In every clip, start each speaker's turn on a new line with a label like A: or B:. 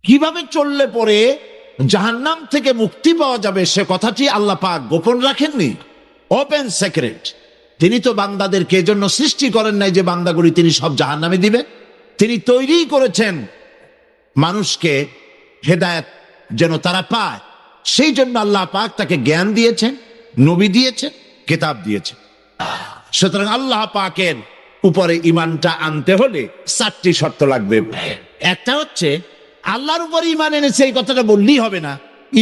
A: কিভাবে চললে পরে জাহান্নাম থেকে মুক্তি পাওয়া যাবে সে কথাটি আল্লাহ পাক গোপন রাখেননি, ওপেন সিক্রেট। তিনি তো বান্দাদেরকে এজন্য সৃষ্টি করেন নাই যে বান্দাগুলি তিনি সব জাহান্নামে দিবেন। তিনি তৈরি করেছেন মানুষকে হেদায়েত যেন তারা পায়, সেই জন্য আল্লাহ পাক তাকে জ্ঞান দিয়েছেন, নবী দিয়েছেন, কিতাব দিয়েছেন। সুতরাং আল্লাহ পাকের উপরে ঈমানটা আনতে হলে 4টি শর্ত লাগবে। একটা হচ্ছে আল্লাহর উপরে ঈমান এনেছে এই কথাটা বললেই হবে না,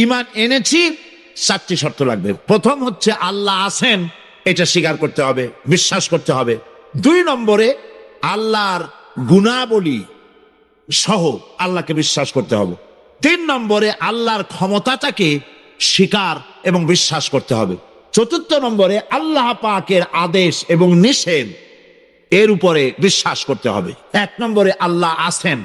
A: ঈমান এনেছি 4টি শর্ত লাগবে। প্রথম হচ্ছে আল্লাহ আছেন, এটা স্বীকার করতে হবে, বিশ্বাস করতে হবে। 2 নম্বরে আল্লাহর গুণাবলী সহ আল্লাহকে বিশ্বাস করতে হবে। 3 নম্বরে আল্লাহর ক্ষমতাটাকে স্বীকার এবং বিশ্বাস করতে হবে। 4 নম্বরে আল্লাহ পাকের আদেশ এবং নিষেধ এর উপরে বিশ্বাস করতে হবে। 1 নম্বরে আল্লাহ আছেন।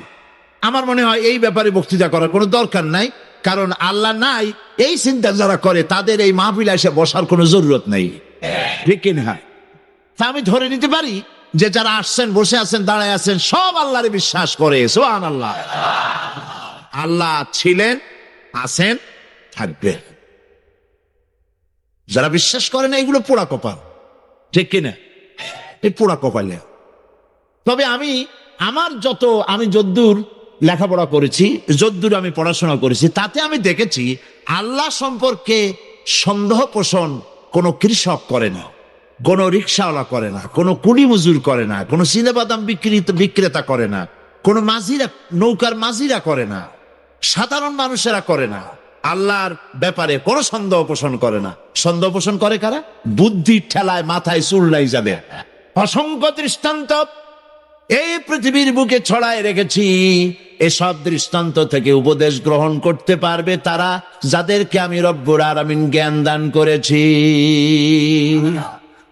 A: আমার মনে হয় এই ব্যাপারে বক্তৃতা করার কোনো দরকার নাই, কারণ আল্লাহ নাই এই চিন্তা যারা করে তাদের এই মাহফিলে এসে বসার কোনো জরুরত নেই, ঠিক কিনা? তা আমি ধরে নিতে পারি যে যারা আসছেন, বসে আছেন, দাঁড়ায় আছেন, সব আল্লাহরে বিশ্বাস করে। সুবহানাল্লাহ। আল্লাহ ছিলেন, আছেন, থাকবে। যারা বিশ্বাস করে না এগুলো পোড়া কপাল, ঠিক কিনা? এই পোড়া কপালে। তবে আমি যদ্দূর লেখাপড়া করেছি, যদ্দূর আমি পড়াশোনা করেছি, তাতে আমি দেখেছি আল্লাহ সম্পর্কে সন্দেহ পোষণ কোনো কৃষক করে না, কোনো রিক্সাওয়ালা করে না, কোনো কুলি মজুর করে না, কোনো চিনেবাদাম বিক্রেতা করে না, কোনো মাঝিরা, নৌকার মাঝিরা করে না, সাধারণ মানুষেরা করে না। আল্লাহর ব্যাপারে কোনো সন্দেহ পোষণ করে না। সন্দেহ পোষণ করে কারা? বুদ্ধির ঠেলায় মাথায় চুল নাই যাদের। অসংখ্য দৃষ্টান্ত এই পৃথিবীর বুকে ছড়ায় রেখেছি। এসব দৃষ্টান্ত থেকে উপদেশ গ্রহণ করতে পারবে তারা যাদেরকে আমি রব্বুল আলামিন জ্ঞান দান করেছি,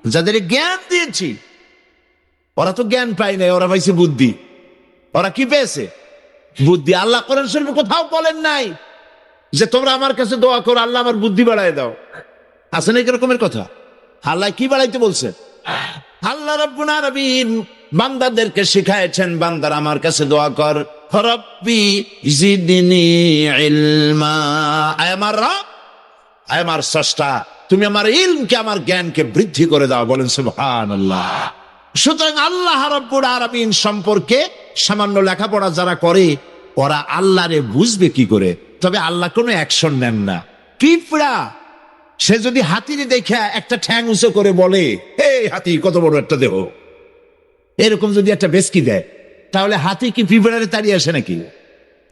A: যাদের জ্ঞান দিয়েছি। ওরা তো জ্ঞান পায় নাই, ওরা পাইছে বুদ্ধি। ওরা কি পেয়েছে? বুদ্ধি। আল্লাহ কোরআন শরীফে কোথাও বলেন নাই যে তোমরা আমার কাছে দোয়া করো আল্লাহ আমার বুদ্ধি বাড়ায় দাও। আছে না এরকমের কথা? আল্লাহ কি বাড়াইতে বলছে? আল্লাহ রাব্বুল আলামিন বান্দাদেরকে শিখায়েছেন, বান্দার আমার কাছে দোয়া কর, রব্বি জিদনি ইলমা। আয় আমার রব, আয় আমার স্রষ্টা, তুমি আমার ইলমকে, আমার জ্ঞানকে বৃদ্ধি করে দাও। বলেন সুবহানাল্লাহ। সুতরাং আল্লাহ রাব্বুল আলামিন সম্পর্কে সামান্য লেখাপড়া যারা করে ওরা আল্লাহরে বুঝবে কি করে? তবে আল্লাহ কোনো অ্যাকশন নেন না। পিঁপড়া সে যদি হাতির দেখে একটা ঠ্যাং উঁচু করে বলে, এই হাতি কত বড় একটা দেহ, এরকম যদি একটা বেসকি দেয়, তাহলে হাতি কি পিঁপড়ারে তাড়িয়ে আসে নাকি?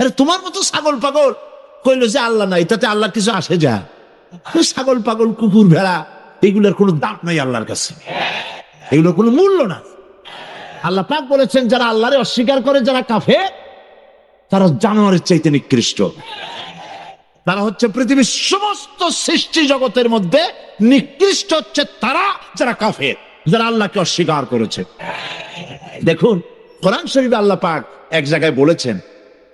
A: আরে তোমার মতো ছাগল পাগল কইলো যে আল্লাহ নাই, তাতে আল্লাহ কিছু আসে? যা ছাগল পাগল, কুকুর, ভেড়া, এগুলোর কোনো দাম নাই আল্লাহর কাছে, এগুলোর কোনো মূল্য না। আল্লাহ পাক বলেছেন যারা আল্লাহরে অস্বীকার করে, যারা কাফের, তারা জানোয়ারের চাইতে নিকৃষ্ট। তারা হচ্ছে পৃথিবীর সমস্ত সৃষ্টি জগতের মধ্যে নিকৃষ্ট হচ্ছে তারা, যারা কাফের, যারা আল্লাহকে অস্বীকার করেছে। দেখুন কোরআন শরীফে আল্লাহ পাক এক জায়গায় বলেছেন,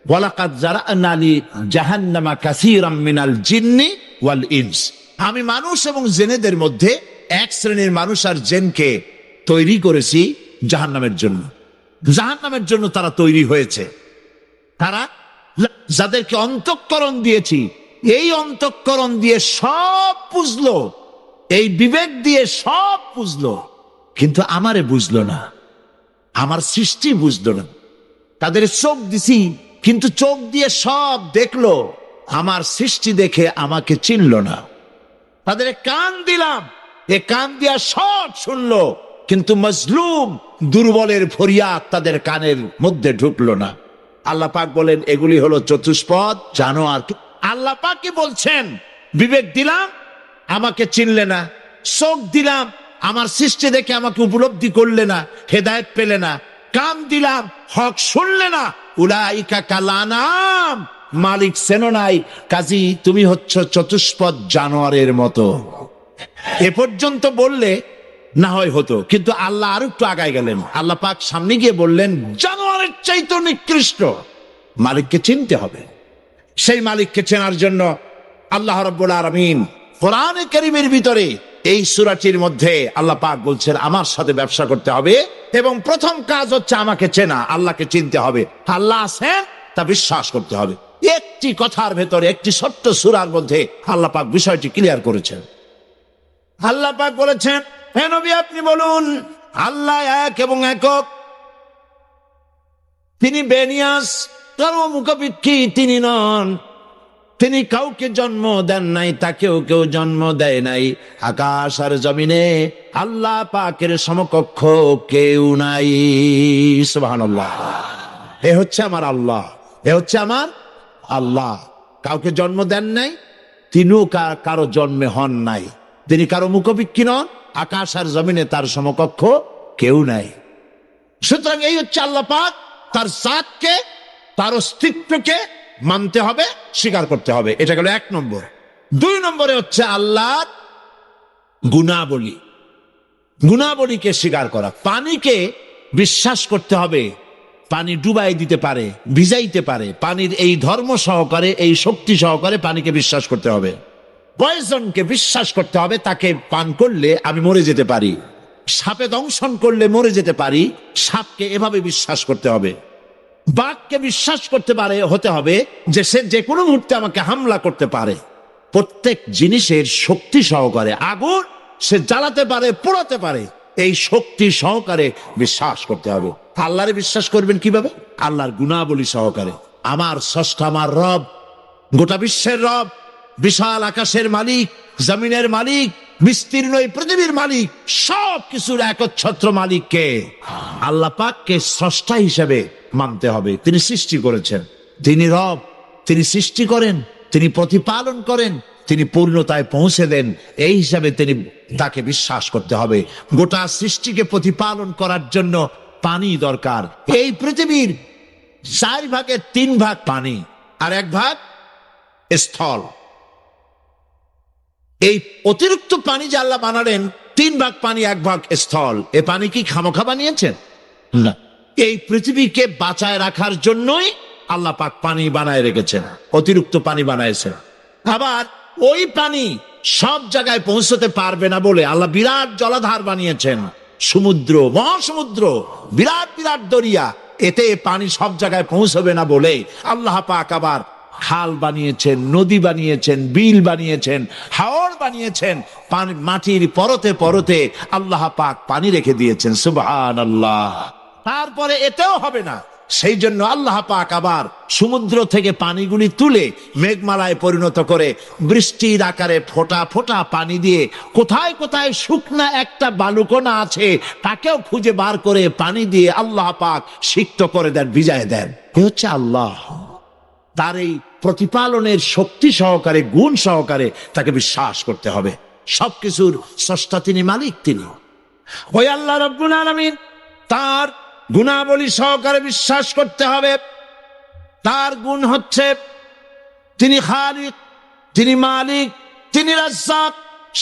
A: ওয়ালাকাদ জারা'না লি জাহান্নামা কাসীরাম মিনাল জিন্নি ওয়াল ইনস। আমি মানুষ এবং জিনেদের মধ্যে এক শ্রেণীর মানুষ আর জিনকে তৈরি করেছি জাহান্নামের জন্য। জাহান্নামের জন্য তারা তৈরি হয়েছে। তারা যাদেরকে অন্তঃকরণ দিয়েছি, এই অন্তঃকরণ দিয়ে সব বুঝলো, এই বিবেক দিয়ে সব বুঝলো, কিন্তু আমারে বুঝলো না, আমার সৃষ্টি বুঝলো না। তাদের চোখ দিছি, কিন্তু চোখ দিয়ে সব দেখলো, আমার সৃষ্টি দেখে আমাকে চিনল না। তাদের কান দিলাম, এ কান দিয়া সব শুনলো, কিন্তু মজলুম দুর্বলের ফরিয়াদ তাদের কানের মধ্যে ঢুকলো না। আল্লাহ পাক বলেন এগুলি হলো চতুষ্পদ জানোয়ার। আল্লাহ পাক কি বলছেন? বিবেক দিলাম, আমাকে চিনলে না। চোখ দিলাম, আমার সৃষ্টি দেখে আমাকে উপলব্ধি করলে না, হেদায়েত পেলে না। কান দিলাম, হক শুনলে না। উলাইকা কালানাম, মালিক চেনো নাই, কাজী তুমি হচ্ছ চতুষ্পদ জানোয়ারের মতো। এ পর্যন্ত বললে না হয় হতো, কিন্তু আল্লাহ আর একটু আগায় গেলেন। আল্লাহ পাক সামনে গিয়ে বললেন জানোয়ারের চাইতে নিকৃষ্ট। মালিককে চিনতে হবে। সেই মালিককে চেনার জন্য আল্লাহ রাব্বুল আলামিন কোরআনে কারীমের ভিতরে এই সূরাটির মধ্যে আল্লাহ পাক বলছেন আমার সাথে ব্যবসা করতে হবে, এবং প্রথম কাজ হচ্ছে আমাকে চেনা, আল্লাহকে চিনতে হবে। আল্লাহ আছেন তা বিশ্বাস করতে হবে। একটি কথার ভেতরে, একটি ছোট্ট সূরার মধ্যে আল্লাহ পাক বিষয়টি ক্লিয়ার করেছেন। আল্লাহ পাক বলেছেন, হে নবী আপনি বলুন আল্লাহ এক এবং একক, তিনি বেনিয়াস, কারো মুখাপেক্ষী তিনি নন, তিনি কাউকে জন্ম দেন নাই, তাকেও কেউ জন্ম দেয় নাই। আকাশ আর জমিনে আল্লাহ পাকের সমকক্ষ কেউ নাই। সুবহানাল্লাহ। এ হচ্ছে আমার আল্লাহ, এ হচ্ছে আমার আল্লাহ। কাউকে জন্ম দেন নাই, তিনিও কারো জন্মে হন নাই, তিনি কারো মুখাপেক্ষী নন, আকাশ আর জমিনে তার সমকক্ষ কেউ নাই। সুতরাং এই হচ্ছে আল্লাহ পাক, তার জাতকে, তার অস্তিত্বকে মানতে হবে, স্বীকার করতে হবে। এটা গেল 1 নম্বর। 2 নম্বরে হচ্ছে আল্লাহর গুণাবলী, গুণাবলীকে স্বীকার করা। পানিকে বিশ্বাস করতে হবে, পানি ডুবাই দিতে পারে, ভিজাইতে পারে। পানির এই ধর্ম সহকারে, এই শক্তি সহকারে পানিকে বিশ্বাস করতে হবে। পয়জনকে বিশ্বাস করতে হবে, তাকে পান করলে আমি মরে যেতে পারি। সাপে দংশন করলে মরে যেতে পারি, সাপকে এভাবে বিশ্বাস করতে হবে। বাঘকে বিশ্বাস করতে পারে হতে হবে যে সে যে কোনো মুহূর্তে আমাকে হামলা করতে পারে। প্রত্যেক জিনিসের শক্তি সহকারে, আগুন সে জ্বালাতে পারে, পোড়াতে পারে, এই শক্তি সহকারে বিশ্বাস করতে হবে। আল্লাহরে বিশ্বাস করবেন কিভাবে? আল্লাহর গুণাবলী সহকারে। আমার স্রষ্টা, আমার রব, গোটা বিশ্বের রব, বিশাল আকাশের মালিক, জমিনের মালিক, বিস্তীর্ণ এই পৃথিবীর মালিক, সব কিছুর একচ্ছত্র মালিককে, আল্লাহ পাককে স্রষ্টা হিসেবে মানতে হবে। তিনি সৃষ্টি করেছেন, তিনি রব, তিনি সৃষ্টি করেন, তিনি প্রতিপালন করেন, তিনি পূর্ণতায় পৌঁছে দেন। এই হিসাবে তাকে বিশ্বাস করতে হবে। গোটা সৃষ্টিকে প্রতিপালন করার জন্য পানি দরকার। এই পৃথিবীর 4 ভাগের 3 ভাগ পানি আর 1 ভাগ স্থল। এই অতিরিক্ত পানি যে আল্লাহ বানালেন, 3 ভাগ পানি 1 ভাগ স্থল, এ পানি কি খামোখা বানিয়েছেন? না, এই পৃথিবীকে বাঁচায় রাখার জন্যই আল্লাহ পাক পানি বানায় রেখেছেন, অতিরিক্ত পানি বানাইছেন। আবার ওই পানি সব জায়গায় পৌঁছতে পারবে না বলে আল্লাহ বিরাট জলাধার বানিয়েছেন, সমুদ্র, মহাসমুদ্র, বিরাট বিরাট দরিয়া। এতে পানি সব জায়গায় পৌঁছবে না বলে আল্লাহ পাক আবার খাল বানিয়েছেন, নদী বানিয়েছেন, বিল বানিয়েছেন, হাওর বানিয়েছেন। পানি মাটির পরতে পরতে আল্লাহ পাক পানি রেখে দিয়েছেন। সুবহানাল্লাহ। তারপরে এতেও হবে না, সেই জন্য আল্লাহ পাক আবার সমুদ্র থেকে পানিগুলি তুলে মেঘমালায় পরিণত করে বৃষ্টির আকারে ফোঁটা ফোঁটা পানি দিয়ে কোথায় কোথায় শুকনা একটা বালুকণা আছে তাকেও খুঁজে বার করে পানি দিয়ে আল্লাহ পাক সিক্ত করে দেন, ভিজায় দেন। এ হচ্ছে আল্লাহ। তার এই প্রতিপালনের শক্তি সহকারে, গুণ সহকারে তাকে বিশ্বাস করতে হবে। সবকিছুর স্রষ্টা তিনি, মালিক তিনি। ওই আল্লাহ রাব্বুল আলামিন, তার গুণাবলী সহকারে বিশ্বাস করতে হবে। তার গুণ হচ্ছে তিনি খালিক, তিনি মালিক, তিনি রাজ্জাক।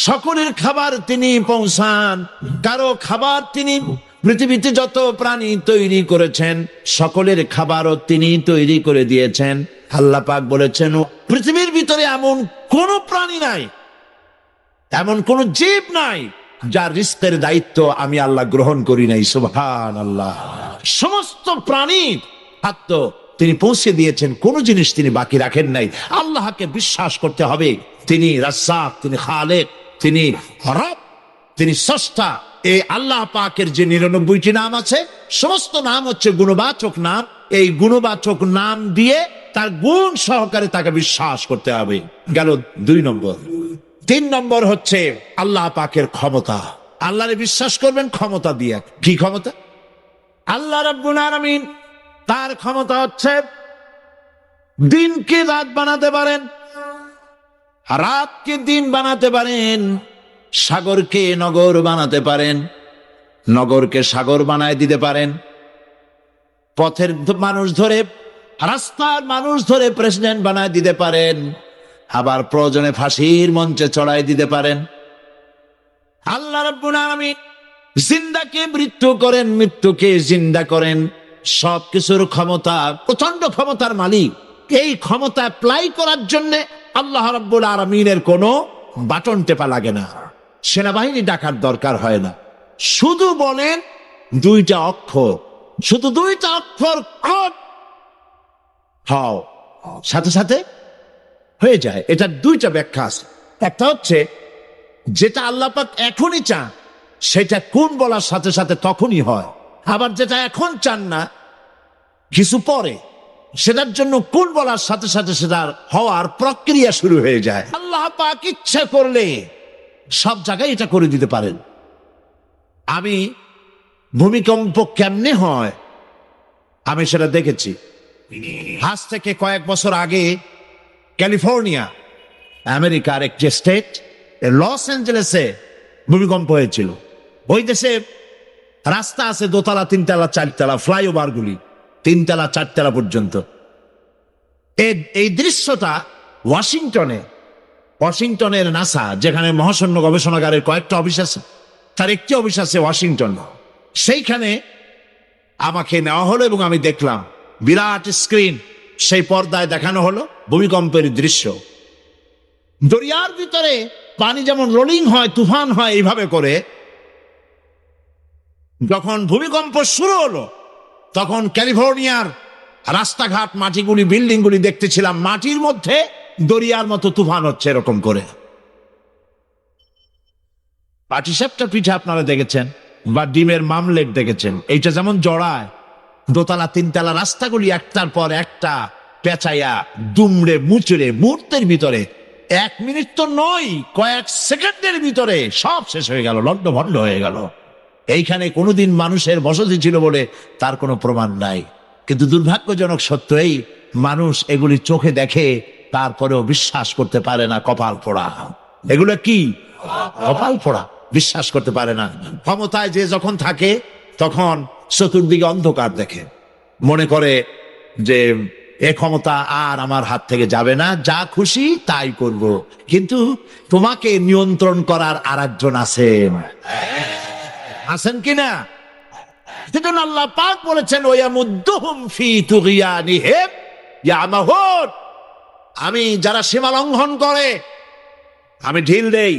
A: সকলের খাবার তিনি পৌঁছান, কারো খাবার তিনি, পৃথিবীতে যত প্রাণী তৈরি করেছেন সকলের খাবারও তিনি তৈরি করে দিয়েছেন। আল্লাহ পাক বলেছেন, পৃথিবীর ভিতরে এমন কোন প্রাণী নাই, এমন কোন জীব নাই যার রিস্কের দায়িত্ব আমি আল্লাহ গ্রহণ করি নাই। সুবহানাল্লাহ। সমস্ত প্রাণীর খাদ্য তিনি পৌঁছে দিয়েছেন, কোন জিনিস তিনি বাকি রাখেন নাই। আল্লাহকে বিশ্বাস করতে হবে, তিনি রাজ্জাক, তিনি খালেক, তিনি রব, তিনি স্রষ্টা। এই আল্লাহ পাকের যে 99টি নাম আছে, সমস্ত নাম হচ্ছে গুণবাচক নাম। এই গুণবাচক নাম দিয়ে তার গুণ সহকারে তাকে বিশ্বাস করতে হবে। গেল 2 নম্বর। 3 নম্বর হচ্ছে আল্লাহ পাকের ক্ষমতা। আল্লাহরে বিশ্বাস করবেন ক্ষমতা দিয়ে। কি ক্ষমতা? আল্লাহ রাব্বুল আলামিন, তার ক্ষমতা হচ্ছে দিনকে রাত বানাতে পারেন, রাতকে দিন বানাতে পারেন, সাগরকে নগর বানাতে পারেন, নগরকে সাগর বানায় দিতে পারেন, পথের মানুষ ধরে, রাস্তার মানুষ ধরে প্রেসিডেন্ট বানায় দিতে পারেন, আবার প্রয়োজনে ফাঁসির মঞ্চে চড়াই দিতে পারেন। আল্লাহ রাব্বুল আলামিন জিন্দাকে মৃত্যু করেন, মৃত্যুকে জিন্দা করেন। সবকিছুর ক্ষমতা, প্রচন্ড ক্ষমতার মালিক। এই ক্ষমতা অ্যাপ্লাই করার জন্য আল্লাহ রাব্বুল আলামিনের কোনো বাটন টেপা লাগে না, সেনাবাহিনী ডাকার দরকার হয় না। শুধু বলেন 2টা অক্ষর, শুধু 2টা অক্ষর হও, সাথে সাথে হয়ে যায়। এটার দুইটা ব্যাখ্যা আছে। একটা হচ্ছে যেটা আল্লাহ পাক এখনই চান সেটা কোন বলার সাথে সাথে তখনই হয়, আবার যেটা এখন চান না কিছু পরে, সেটার জন্য কোন বলার সাথে সাথে সেটার হওয়ার প্রক্রিয়া শুরু হয়ে যায়। আল্লাহ পাক ইচ্ছা করলে সব জায়গায় এটা করে দিতে পারেন। আমি ভূমিকম্প কেমনে হয় আমি সেটা দেখেছি। আজ থেকে কয়েক বছর আগে ক্যালিফোর্নিয়া, আমেরিকার একটি স্টেট, লস অ্যাঞ্জেলেসে ভূমিকম্প হয়েছিল। ওই দেশে রাস্তা আছে দোতলা, তিনতলা, চারতলা, ফ্লাইওভার গুলি তিনতলা, চারতলা পর্যন্ত। এই দৃশ্যটা ওয়াশিংটনের নাসা, যেখানে মহাশূন্য গবেষণাগারের কয়েকটা অফিস আছে, তার একটি অফিস আছে ওয়াশিংটন। সেইখানে আমাকে নেওয়া হলো এবং আমি দেখলাম বিরাট স্ক্রিন, সেই পর্দায় দেখানো হলো ভূমিকম্পের দৃশ্য। দরিয়ার ভিতরে পানি যেমন রোলিং হয়, তুফান হয়, এইভাবে করে যখন ভূমিকম্প শুরু হলো তখন ক্যালিফোর্নিয়ার রাস্তাঘাট, মাটিগুলি, বিল্ডিংগুলি দেখতেছিলাম মাটির মধ্যে দরিয়ার মতো তুফান হচ্ছে এরকম করে। পাটিসাপটা পিঠা আপনারা দেখেছেন বা ডিমের মামলেট দেখেছেন, এইটা যেমন জড়ায় দোতলা, তিনতলা রাস্তাগুলি একটার পর একটা পেঁচাইয়া দুমড়ে মুচড়ে মুহূর্তের ভিতরে, 1 মিনিট তো নয়, কয়েক সেকেন্ডের ভিতরে সব শেষ হয়ে গেল, লণ্ডভণ্ড হয়ে গেল। এইখানে কোনোদিন মানুষের বসতি ছিল বলে তার কোনো প্রমাণ নাই, কিন্তু দুর্ভাগ্যজনক সত্য এই, মানুষ এগুলি চোখে দেখে তারপরেও বিশ্বাস করতে পারে না। কপাল পোড়া। এগুলো কি? কপাল পোড়া, বিশ্বাস করতে পারে না। ক্ষমতায় যে যখন থাকে তখন চতুর্দিকে অন্ধকার দেখে, মনে করে যে এ ক্ষমতা আর আমার হাত থেকে যাবে না, যা খুশি তাই করব। কিন্তু তোমাকে নিয়ন্ত্রণ করার আরেকজন আছেন কিনা? সেজন্য আল্লাহ পাক বলেছেন ওয়ামুদ্দুহুম ফি তুগয়ানিহিম ইয়ামাহুন, আমি যারা সীমা লঙ্ঘন করে আমি ঢিল দেই,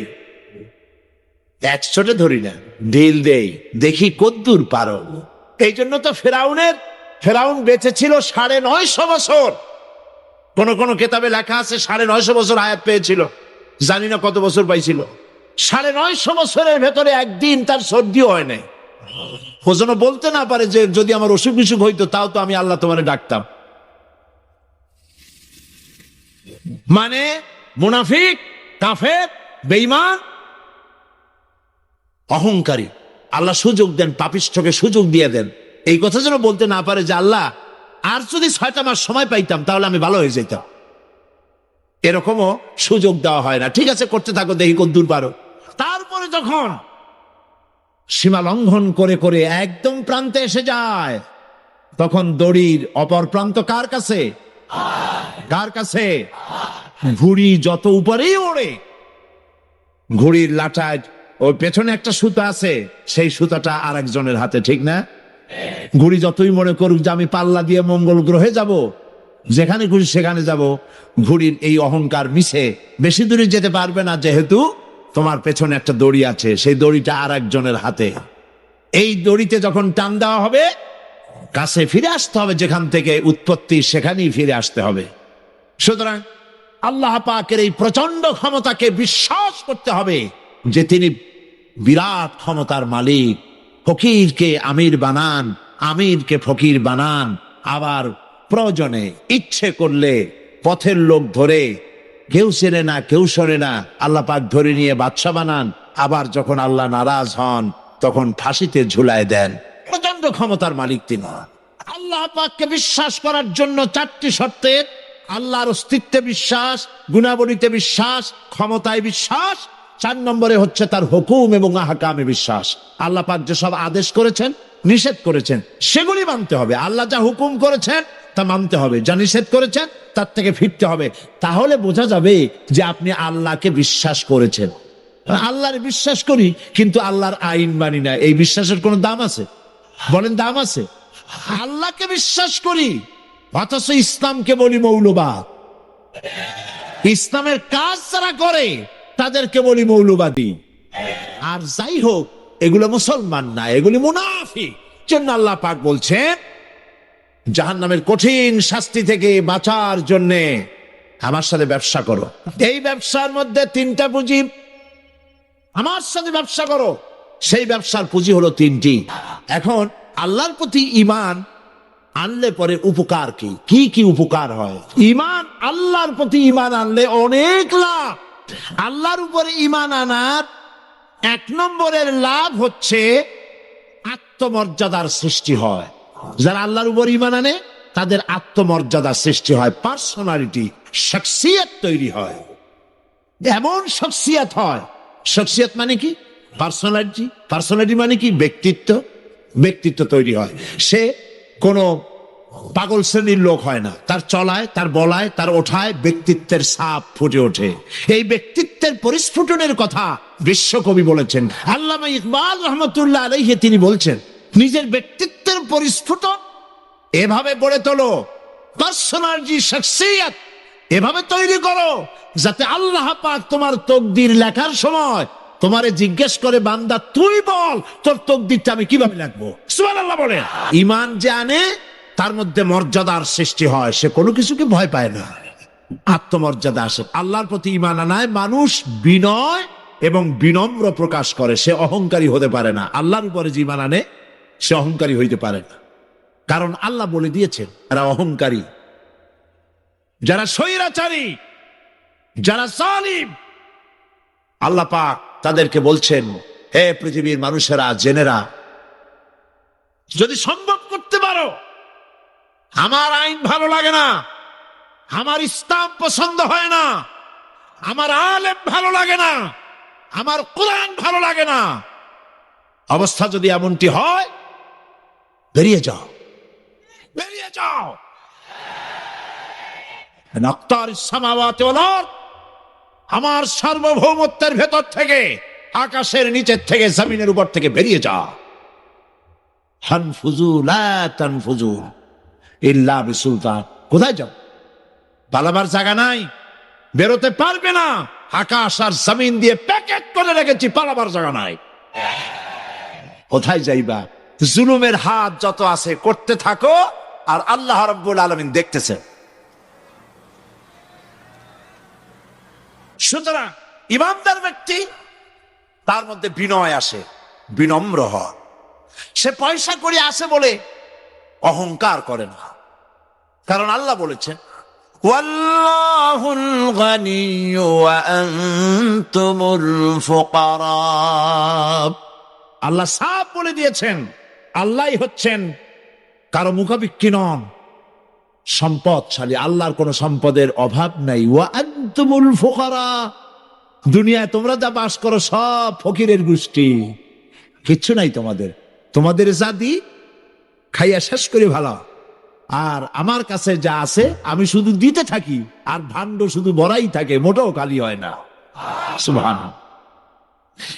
A: একশোটে ধরি না, ঢিল দেই, দেখি কদ্দুর পারো। এই জন্য তো ফেরাউন বেঁচে ছিল 950 বছর। কোন কোন কেতাবে লেখা আছে 950 বছর হায়াত পেয়েছিল, জানি না কত বছর পাইছিল। 950 বছরের ভেতরে একদিন তার সর্দিও হয় নাই। ও যেন বলতে না পারে যে যদি আমার অসুখ বিসুখ হইতো তাও তো আমি আল্লাহ তোমারে ডাকতাম। মানে মুনাফিক, কাফের, বেঈমান, অহংকারী, আল্লাহ সুযোগ দেন, পাপিষ্ঠকে সুযোগ দিয়ে দেন। এই কথা যেন বলতে না পারে যে আল্লাহ আর যদি 6টা মাস সময় পাইতাম তাহলে আমি ভালো হয়ে যেতাম। এরকমও সুযোগ দেওয়া হয় না। ঠিক আছে, করতে থাকো, দেখি কদ্দুর পারো। তারপরে যখন সীমা লঙ্ঘন করে করে একদম প্রান্তে এসে যায়, তখন দড়ির অপর প্রান্ত কার কাছে? কার কাছে? ঘুড়ি যত উপরেই ওড়ে, ঘুড়ির লাটায় ওই পেছনে একটা সুতা আছে, সেই সুতাটা আর একজনের হাতে, ঠিক না? ঘুড়ি যতই মনে করুক যে আমি পাল্লা দিয়ে মঙ্গল গ্রহে যাব, যেখানে খুশি সেখানে যাব, ঘুড়ির এই অহংকার মিশে বেশি দূরে যেতে পারবে না, যেহেতু তোমার পেছনে একটা দড়ি আছে, সেই দড়িটা আর একজনের হাতে। এই দড়িতে যখন টান দেওয়া হবে কাছে ফিরে আসতে হবে, যেখান থেকে উৎপত্তি সেখানেই ফিরে আসতে হবে। সুতরাং আল্লাহ পাকের এই প্রচন্ড ক্ষমতাকে বিশ্বাস করতে হবে যে তিনি বিরাট ক্ষমতার মালিক। ফকিরকে আমির বানান, আমিরকে ফকির বানান, আবার প্রয়োজনে ইচ্ছে করলে পথের লোক ধরে, কেউ চেনে না কেউ শোনে না, আল্লাহ পাক ধরে নিয়ে বাদশা বানান, আবার যখন আল্লাহ নারাজ হন তখন ফাঁসিতে ঝুলায় দেন। প্রচন্ড ক্ষমতার মালিক তিনি। আল্লাহ পাককে বিশ্বাস করার জন্য 4টি শর্তের: আল্লাহর অস্তিত্বে বিশ্বাস, গুণাবলীতে বিশ্বাস, ক্ষমতায় বিশ্বাস, 4 নম্বরে হচ্ছে তার হুকুম এবং আহকামে বিশ্বাস। আল্লাহ পাক যেসব আদেশ করেছেন, নিষেধ করেছেন, সেগুলি মানতে হবে। আল্লাহ যা হুকুম করেছেন তা মানতে হবে, যা নিষেধ করেছেন তার থেকে ফিরতে হবে। তাহলে বোঝা যাবে যে আপনি আল্লাহকে বিশ্বাস করেছেন। আল্লাহর বিশ্বাস করি কিন্তু আল্লাহর আইন মানি না, এই বিশ্বাসের কোনো দাম আছে? বলেন, দাম আছে? আল্লাহকে বিশ্বাস করি অথচ ইসলামকে বলি মৌলবাদ। ইসলামের কাজ যারা করে তাদেরকে বলি মৌলবাদী। আর যাই হোক, এগুলো মুসলমান না, এগুলি মুনাফিক। জন্য আল্লাহ পাক বলছেন জাহান্নামের কঠিন শাস্তি থেকে বাঁচার জন্য আমার সাথে ব্যবসা করো। এই ব্যবসার মধ্যে তিনটা পুঁজি, আমার সাথে ব্যবসা করো। সেই ব্যবসার পুঁজি হলো তিনটি। এখন আল্লাহর প্রতি ঈমান আনলে পরে উপকার কি কি কি উপকার হয়? ঈমান, আল্লাহর প্রতি ঈমান আনলে অনেক লাভ। আল্লাহর উপরে ঈমান আনার এক নম্বরের লাভ হচ্ছে আত্মমর্যাদার সৃষ্টি হয়। যারা আল্লাহর উপর ঈমান আনে তাদের আত্মমর্যাদার সৃষ্টি হয়, পার্সোনালিটি, শখসিয়ত তৈরি হয়। এমন শখসিয়ত হয়, শখসিয়ত মানে কি? পার্সোনালিটি। পার্সোনালিটি মানে কি? ব্যক্তিত্ব। ব্যক্তিত্ব তৈরি হয়। সে কোনো পাগল শ্রেণীর লোক হয় না। তার চলায়, তার বলায়, তার ওঠায় ব্যক্তিত্বের ছাপ ফুটে ওঠে। এই ব্যক্তিত্বের পরিস্ফুটনের কথা বিশ্বকবি বলেছেন। আল্লামা ইকবাল রহমতুল্লাহ আলাইহি তিনি বলছেন, নিজের ব্যক্তিত্বের পরিস্ফুটন এভাবে গড়ে তোলো, পার্সোনালিটি, শখসিয়ত এভাবে তৈরি করো যাতে আল্লাহ পাক তোমার তকদির লেখার সময় তোমারে জিজ্ঞেস করে, বান্দা তুই বল তোর তকদিরটা আমি কিভাবে লিখবো। সুবহানাল্লাহ বলে। ঈমান যে আনে তার মধ্যে মর্যাদার সৃষ্টি হয়, সে কোনো কিছুকে ভয় পায় না, আত্মমর্যাদা আসে। আল্লাহর প্রতি ঈমান আনায় মানুষ বিনয় এবং বিনম্র প্রকাশ করে, সে অহংকারী হতে পারে না। আল্লাহর উপরে যে ঈমান আনে সে অহংকারী হইতে পারে না, কারণ আল্লাহ বলে দিয়েছেন যারা অহংকারী, যারা স্বৈরাচারী, যারা জালিম, আল্লাহ পাক তাদেরকে বলছেন, হে পৃথিবীর মানুষেরা, জেনেরা, যদি সম্ভব করতে পারো, আমার আইন ভালো লাগে না, আমার ইসলাম পছন্দ হয় না, আমার আলেম ভালো লাগে না, আমার কোরআন ভালো লাগে না, অবস্থা যদি এমনটি হয়, বেরিয়ে যাও, বেরিয়ে যাও। আমার সার্বভৌমত্বের ভেতর থেকে, আকাশের নিচের থেকে, জমিনের উপর থেকে বেরিয়ে যা। হানফুজু লা তানফুজু ইল্লা বিসুলতান। কোথায় যাও? পালাবার জায়গা নাই, বেরোতে পারবে না। আকাশ আর জমিন দিয়ে প্যাকেট করে রেখেছি, পালাবার জায়গা নাই। কোথায় যাইবা? জুলুমের হাত যত আছে করতে থাকো, আর আল্লাহ রাব্বুল আলামিন দেখতেছেন। সুতরাং ইমানদার ব্যক্তি, তার মধ্যে বিনয় আসে, বিনম্র হয়। সে পয়সা করে আসে বলে অহংকার করে না, কারণ আল্লাহ বলেছেন, ওয়াল্লাহুল গানিয়্যু ওয়া আনতুমুল ফুকারা। আল্লাহ সাফ বলে দিয়েছেন, আল্লাহই হচ্ছেন কারো মুখাপেক্ষী নন, সম্পদশালী। আল্লাহর কোন সম্পদের অভাব নাই। ওয়া আনতুমুল ফুকারা, দুনিয়ায় তোমরা যা বাস করো সব ফকিরের গোষ্ঠী, কিচ্ছু নাই তোমাদের। তোমাদের যা দি খাইয়া শেষ করে ভালো, আর আমার কাছে যা আছে আমি শুধু দিতে থাকি, আর ভাণ্ড শুধু ভরাই থাকে, মোটেও খালি হয় না। সুবহানাল্লাহ।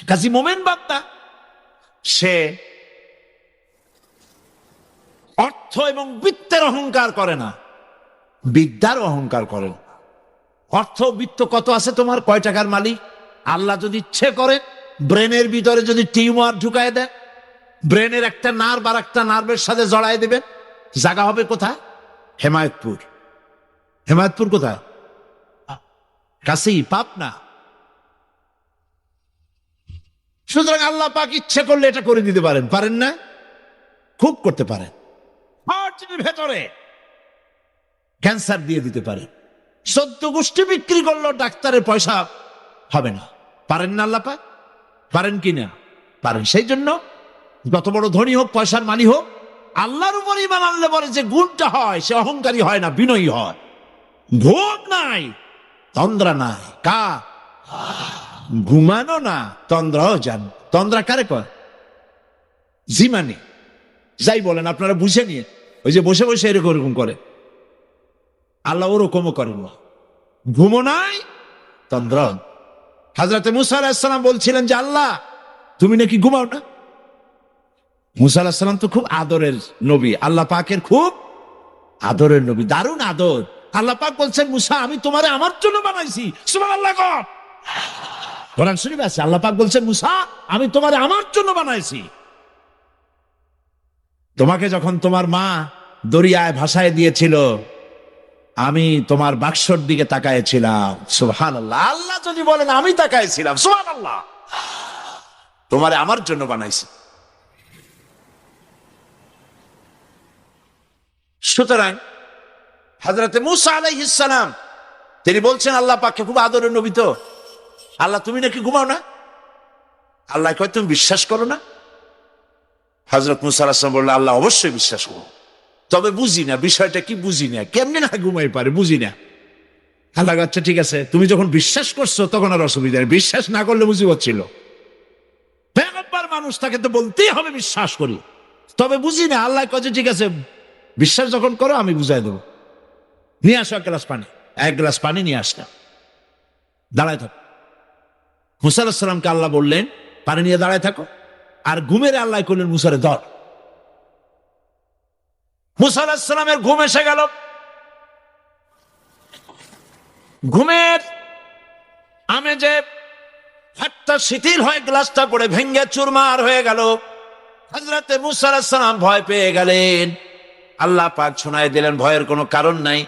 A: কাজী মোমেন বান্দা সে অর্থ এবং বৃত্তের অহংকার করে না, বিদ্যার অহংকার করে না। অর্থ বৃত্ত কত আছে তোমার, কয় টাকার মালিক? আল্লাহ যদি ইচ্ছে করে ব্রেনের ভিতরে যদি টিউমার ঢুকায় দেন, ব্রেনের একটা নার্ভ আর একটা নার্ভের সাথে জড়ায় দেবেন, জায়গা হবে কোথায়? হেমায়তপুর। হেমায়তপুর কোথায়? কাছেই, পাবনা। সুতরাং আল্লাহ পাক ইচ্ছে করলে এটা করে দিতে পারেন, পারেন না? খুব করতে পারেন। হার্টের ভেতরে ক্যান্সার দিয়ে দিতে পারে, 14 গোষ্ঠী বিক্রি করলো, ডাক্তারের পয়সা হবে না। পারেন না আল্লাহ পাক? পারেন কিনা? পারেন। সেই জন্য যত বড় ধনী হোক, পয়সার মালিক হোক, আল্লাহর উপর ঈমান আনলে পরে যে গুণটা হয়, সে অহংকারী হয় না, বিনয়ী হয়। ভোগ নাই, তন্দ্রা নাই। কা ঘুমানো না, তন্দ্রাও যান। তন্দ্রা কারে কয়? জিমানি, যাই বলেন আপনারা বুঝে নিয়ে, ওই যে বসে বসে এরকম করে, আল্লাহ ওরকমও করেন না। ঘুমো নাই, তন্দ্র। হযরত মুসা আলাইহিস সালাম বলছিলেন যে, আল্লাহ তুমি নাকি ঘুমাও না। মুসা আলাইহিস সালাম তো খুব আদরের নবী, আল্লাহ পাকের খুব আদরের নবী, দারুণ আদর। আল্লাহ পাক বলছেন, মুসা আমি তোমারে আমার জন্য বানাইছি। সুবহানাল্লাহ। কোরআন শরীফে আছে, আল্লাহ পাক বলছেন, মুসা আমি তোমারে আমার জন্য বানাইছি। তোমাকে যখন তোমার মা দরিয়ায় ভাসায় দিয়েছিল, আমি তোমার বাক্সর দিকে তাকাইছিলাম। সুবহানাল্লাহ। আল্লাহ যদি বলেন আমি তাকাইছিলাম, সুবহানাল্লাহ, তোমারে আমার জন্য বানাইছে। সুতরাং হযরত মূসা আলাইহিস সালাম তিনি বলছেন আল্লাহ পাককে, খুব আদরের নবী তো, আল্লাহ তুমি নাকি ঘুমাও না? আল্লাহ কয় তুমি বিশ্বাস করো না? হযরত মূসা আলাইহিস সালাম বললেন আল্লাহ অবশ্যই বিশ্বাস করো, তবে বুঝি না বিষয়টা কি, বুঝি না কেমনে না ঘুমাই পারে, বুঝি না। আল্লাহ আচ্ছা ঠিক আছে, তুমি যখন বিশ্বাস করছো তখন আর অসুবিধা নেই, বিশ্বাস না করলে মুসিবত ছিল। পয়গম্বর মানুষ, তাকে তো বলতেই হবে বিশ্বাস করি, তবে বুঝি না। আল্লাহ কয় ঠিক আছে, বিশ্বাস যখন করো আমি বুঝাই দেবো, নিয়ে আসো এক গ্লাস পানি। এক গ্লাস পানি নিয়ে আসলাম, দাঁড়ায় থাকো। মূসা আলাইহিস সালামকে আল্লাহ বললেন পানি নিয়ে দাঁড়ায় থাকো, আর ঘুমের আল্লাহ করলেন মূসারে ধর। মূসা আলাইহিস সালামের ঘুম এসে গেল। ঘুমের আমেজে হাতটা শিথিল হয়ে গ্লাসটা পড়ে ভেঙ্গে চুরমার হয়ে গেল। হযরত মূসা আলাইহিস সালাম ভয় পেয়ে গেলেন। আল্লাহ পাক শোনায় দিলেন ভয়ের কোনো কারণ নাই,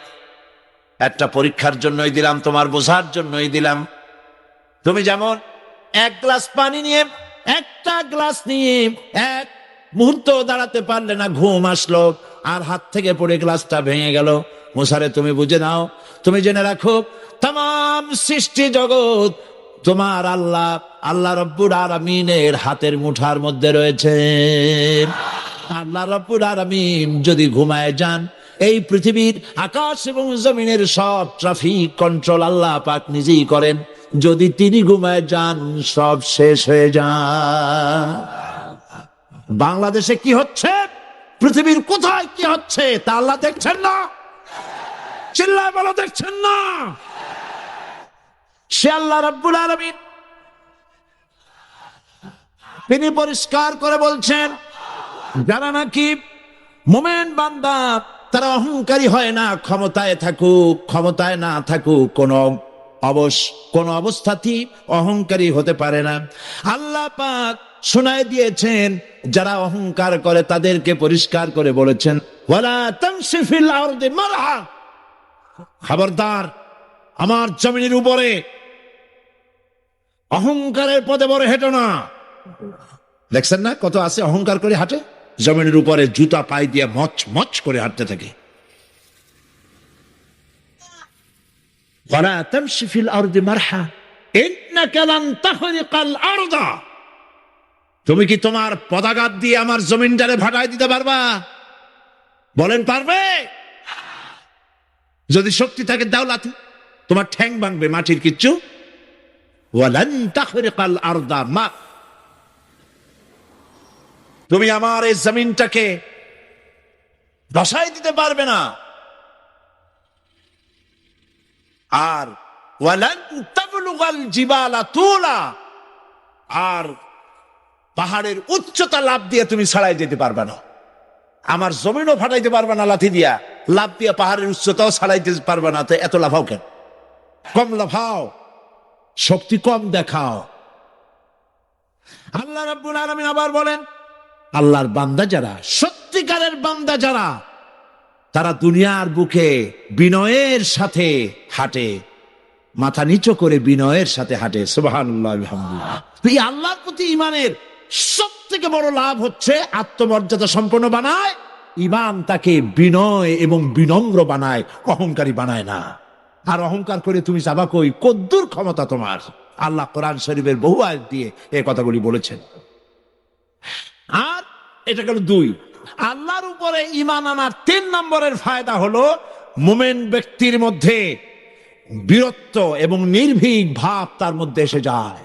A: একটা পরীক্ষার জন্যই দিলাম, তোমার বোঝার জন্যই দিলাম। তুমি যেমন এক গ্লাস পানি নিয়ে, একটা গ্লাস নিয়ে এক মুহূর্ত দাঁড়াতে পারলে না, ঘুম আসলো আর হাত থেকে পড়ে গ্লাসটা ভেঙে গেল। মুসারে তুমি বুঝে নাও, তুমি জেনে রাখো, তাম সৃষ্টি জগৎ তোমার আল্লাহ, আল্লাহ রব্বুল আলামিনের হাতের মুঠার মধ্যে রয়েছে। আল্লাহ রব্বুল আলামিন যদি ঘুমায় যান, এই পৃথিবীর আকাশ এবং জমিনের সব ট্রাফিক কন্ট্রোল আল্লাহ পাক নিজেই করেন। যদি তিনি ঘুমায় যান, সব শেষ হয়ে যান। বাংলাদেশে কি হচ্ছে, পৃথিবীর কোথায় কি হচ্ছে তা আল্লাহ দেখছেন না? চিল্লায় বলো দেখছেন না? সে আল্লাহ রাব্বুল আলামিন তিনি পরিষ্কার করে বলছেন, যারা নাকি মুমিন বান্দা তারা অহংকারী হয় না, ক্ষমতায় থাকুক ক্ষমতায় না থাকুক, কোন অবস্থাতেই অহংকারী হতে পারে না। আল্লাহ পাক শোনায় দিয়েছেন, যারা অহংকার করে তাদেরকে পরিষ্কার করে বলেছেন, ওয়ালা তামশি ফিল আরদি মারহা, খবরদার আমার জমিনের উপরে অহংকারের পথে বড় হেঁটো না। দেখছেন না কত আছে অহংকার করে হাঁটে, জমিনের উপরে জুতা পায়ে দিয়ে মচ মচ করে হাঁটতে থাকে। ওয়ালা তামশি ফিল আরদি মারহা ইন্নাকা লান তাখরিকাল আরদা, তুমি কি তোমার পদাঘাত দিয়ে আমার জমিনটারে ভাটায় দিতে পারবা? বলেন পারবে? যদি শক্তি থাকে দাও লাথি, তোমার ঠ্যাং ভাঙবে, মাটির কিচ্ছু। ওয়ালান তাখরিকাল আরদা মা, তুমি আমার এই জমিনটাকে ধসাই দিতে পারবে না। আর ওয়ালান তাবলুগাল জিবালা তুলা, আর পাহাড়ের উচ্চতা লাফ দিয়ে তুমি ছাড়াই যেতে পারবে না। আমার জমিনও ফাটাইতে পারবে না লাথি দিয়া, লাফ দিয়া পাহাড়ের উচ্চতাও ছাড়াইতে পারবে না। তো এত লাফাও কেন? কম লাফাও, শক্তি কম দেখাও। আল্লাহ রাব্বুল আলামিন আবার বলেন, আল্লাহর বান্দা যারা, সত্যিকারের বান্দা যারা, তারা দুনিয়ার বুকে বিনয়ের সাথে হাঁটে, মাথা নিচু করে বিনয়ের সাথে হাঁটে। সুবহানাল্লাহ আলহামদুলিল্লাহ। এই আল্লাহর প্রতি ঈমানের সব থেকে বড় লাভ হচ্ছে আত্মমর্যাদা সম্পন্ন বানায়। ঈমান তাকে বিনয় এবং বিনম্র বানায়, অহংকারী বানায় না। আর অহংকার করে তুমি যাবা কই? কদ্দুর ক্ষমতা তোমার? আল্লাহ কোরআন শরীফের বহু আয়াত দিয়ে এই কথাগুলি বলেছেন। আর এটা গেল দুই। আল্লাহর উপরে ঈমান আনার 3 নম্বরের ফায়দা হলো, মুমিন ব্যক্তির মধ্যে বীরত্ব এবং নির্ভীক ভাব তার মধ্যে এসে যায়।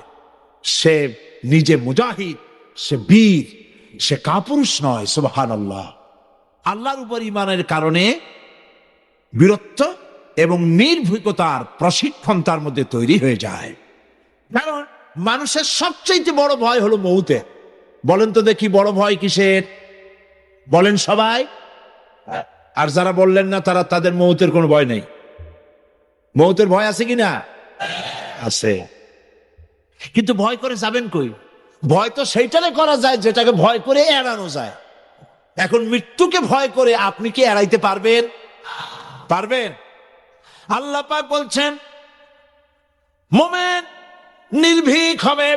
A: সে নিজে মুজাহিদ, সে বীর, সে কাপুরুষ নয়। সুবহানাল্লাহ। আল্লাহর উপর ঈমানের কারণে বীরত্ব এবং নির্ভীকতার প্রশিক্ষণ তার মধ্যে তৈরি হয়ে যায়। কারণ মানুষের সবচেয়ে বড় ভয় হলো মৌতে। বলেন তো দেখি বড় ভয় কিসের? বলেন সবাই। আর যারা বললেন না তারা, তাদের মৌতের কোনো ভয় নেই। মৌতের ভয় আছে কিনা? আছে। কিন্তু ভয় করে যাবেন কই? ভয় তো সেইটারে করা যায় যেটাকে ভয় করে এড়ানো যায়। এখন মৃত্যুকে ভয় করে আপনি কি এড়াইতে পারবেন? পারবেন? আল্লাহ পাক বলছেন মুমিন নির্ভীক হবে,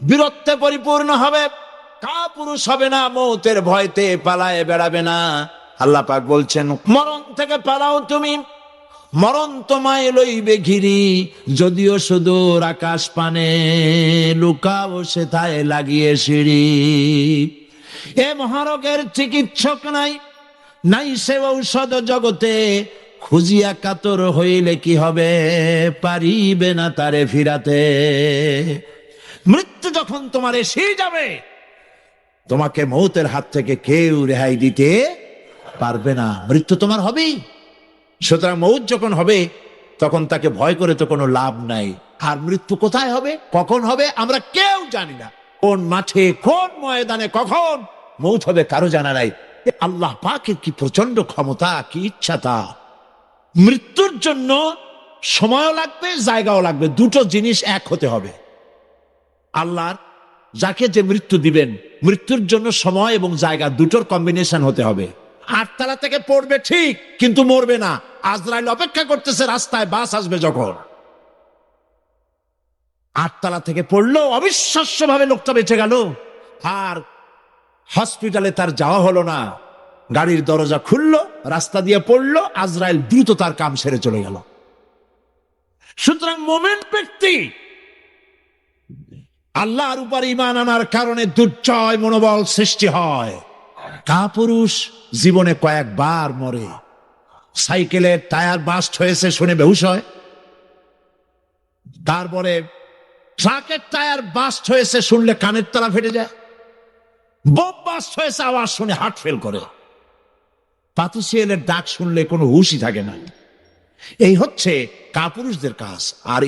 A: বীরত্বে পরিপূর্ণ হবে, কাপুরুষ হবে না, মৌতের ভয়তে পালায়ে বেড়াবে না। আল্লাহ পাক বলছেন মরণ থেকে পালাও তুমি, মরণ তোমায় লইবে ঘিরি, যদিও সুদূর আকাশ পানে, লুকাও সেথায় লাগিয়ে সিঁড়ি। এ মহারোগের চিকিৎসক নাই, নাই সে ঔষধ জগতে, খুঁজিয়া কাতর হইলে কি হবে, পারিবে না তারে ফিরাতে। মৃত্যু যখন তোমার এসে যাবে, তোমাকে মৌতের হাত থেকে কেউ রেহাই দিতে পারবে না। মৃত্যু তোমার হবেই। সুতরাং মৌত যখন হবে তখন তাকে ভয় করে তো কোনো লাভ নাই। আর মৃত্যু কোথায় হবে, কখন হবে, আমরা কেউ জানি না। কোন মাঠে, কোন ময়দানে, কখন মৌত হবে কারো জানা নাই। আল্লাহ পাকের কি প্রচন্ড ক্ষমতা, কি ইচ্ছা তা। মৃত্যুর জন্য সময়ও লাগবে, জায়গাও লাগবে, দুটো জিনিস এক হতে হবে। আল্লাহর যাকে যে মৃত্যু দিবেন, মৃত্যুর জন্য সময় এবং জায়গা দুটোর কম্বিনেশন হতে হবে। আটতলা থেকে পড়বে ঠিক, কিন্তু মরবে না। আজরাইল অপেক্ষা করতেছে রাস্তায়, বাস আসবে যখন। আটতলা থেকে পড়লো, অবিশ্বাস্য ভাবে লোকটা বেঁচে গেল। আর হসপিটালে তার যাওয়া হলো না, গাড়ির দরজা খুললো, রাস্তা দিয়ে পড়লো, আজরাইল দ্রুত তার কাম সেরে চলে গেল। সুতরাং মুমিন ব্যক্তি আল্লাহর উপর ঈমান আনার কারণে দুর্জয় মনোবল সৃষ্টি হয়। কাপুরুষ জীবনে কয়েকবার মরে, সাইকেলের টায়ার বাস্ট হয়েছে শুনে বেহুশ হয়, তারপরে ট্রাকের টায়ার বাস্ট হয়েছে শুনলে কানের তলা ফেটে যায়, বোম বাস্ট হয়েছে আওয়াজ শুনে হার্ট ফেল করে, পাতুসিয়েলের ডাক শুনলে কোনো হুশই থাকে না। এই হচ্ছে কাপুরুষদের কাজ। আর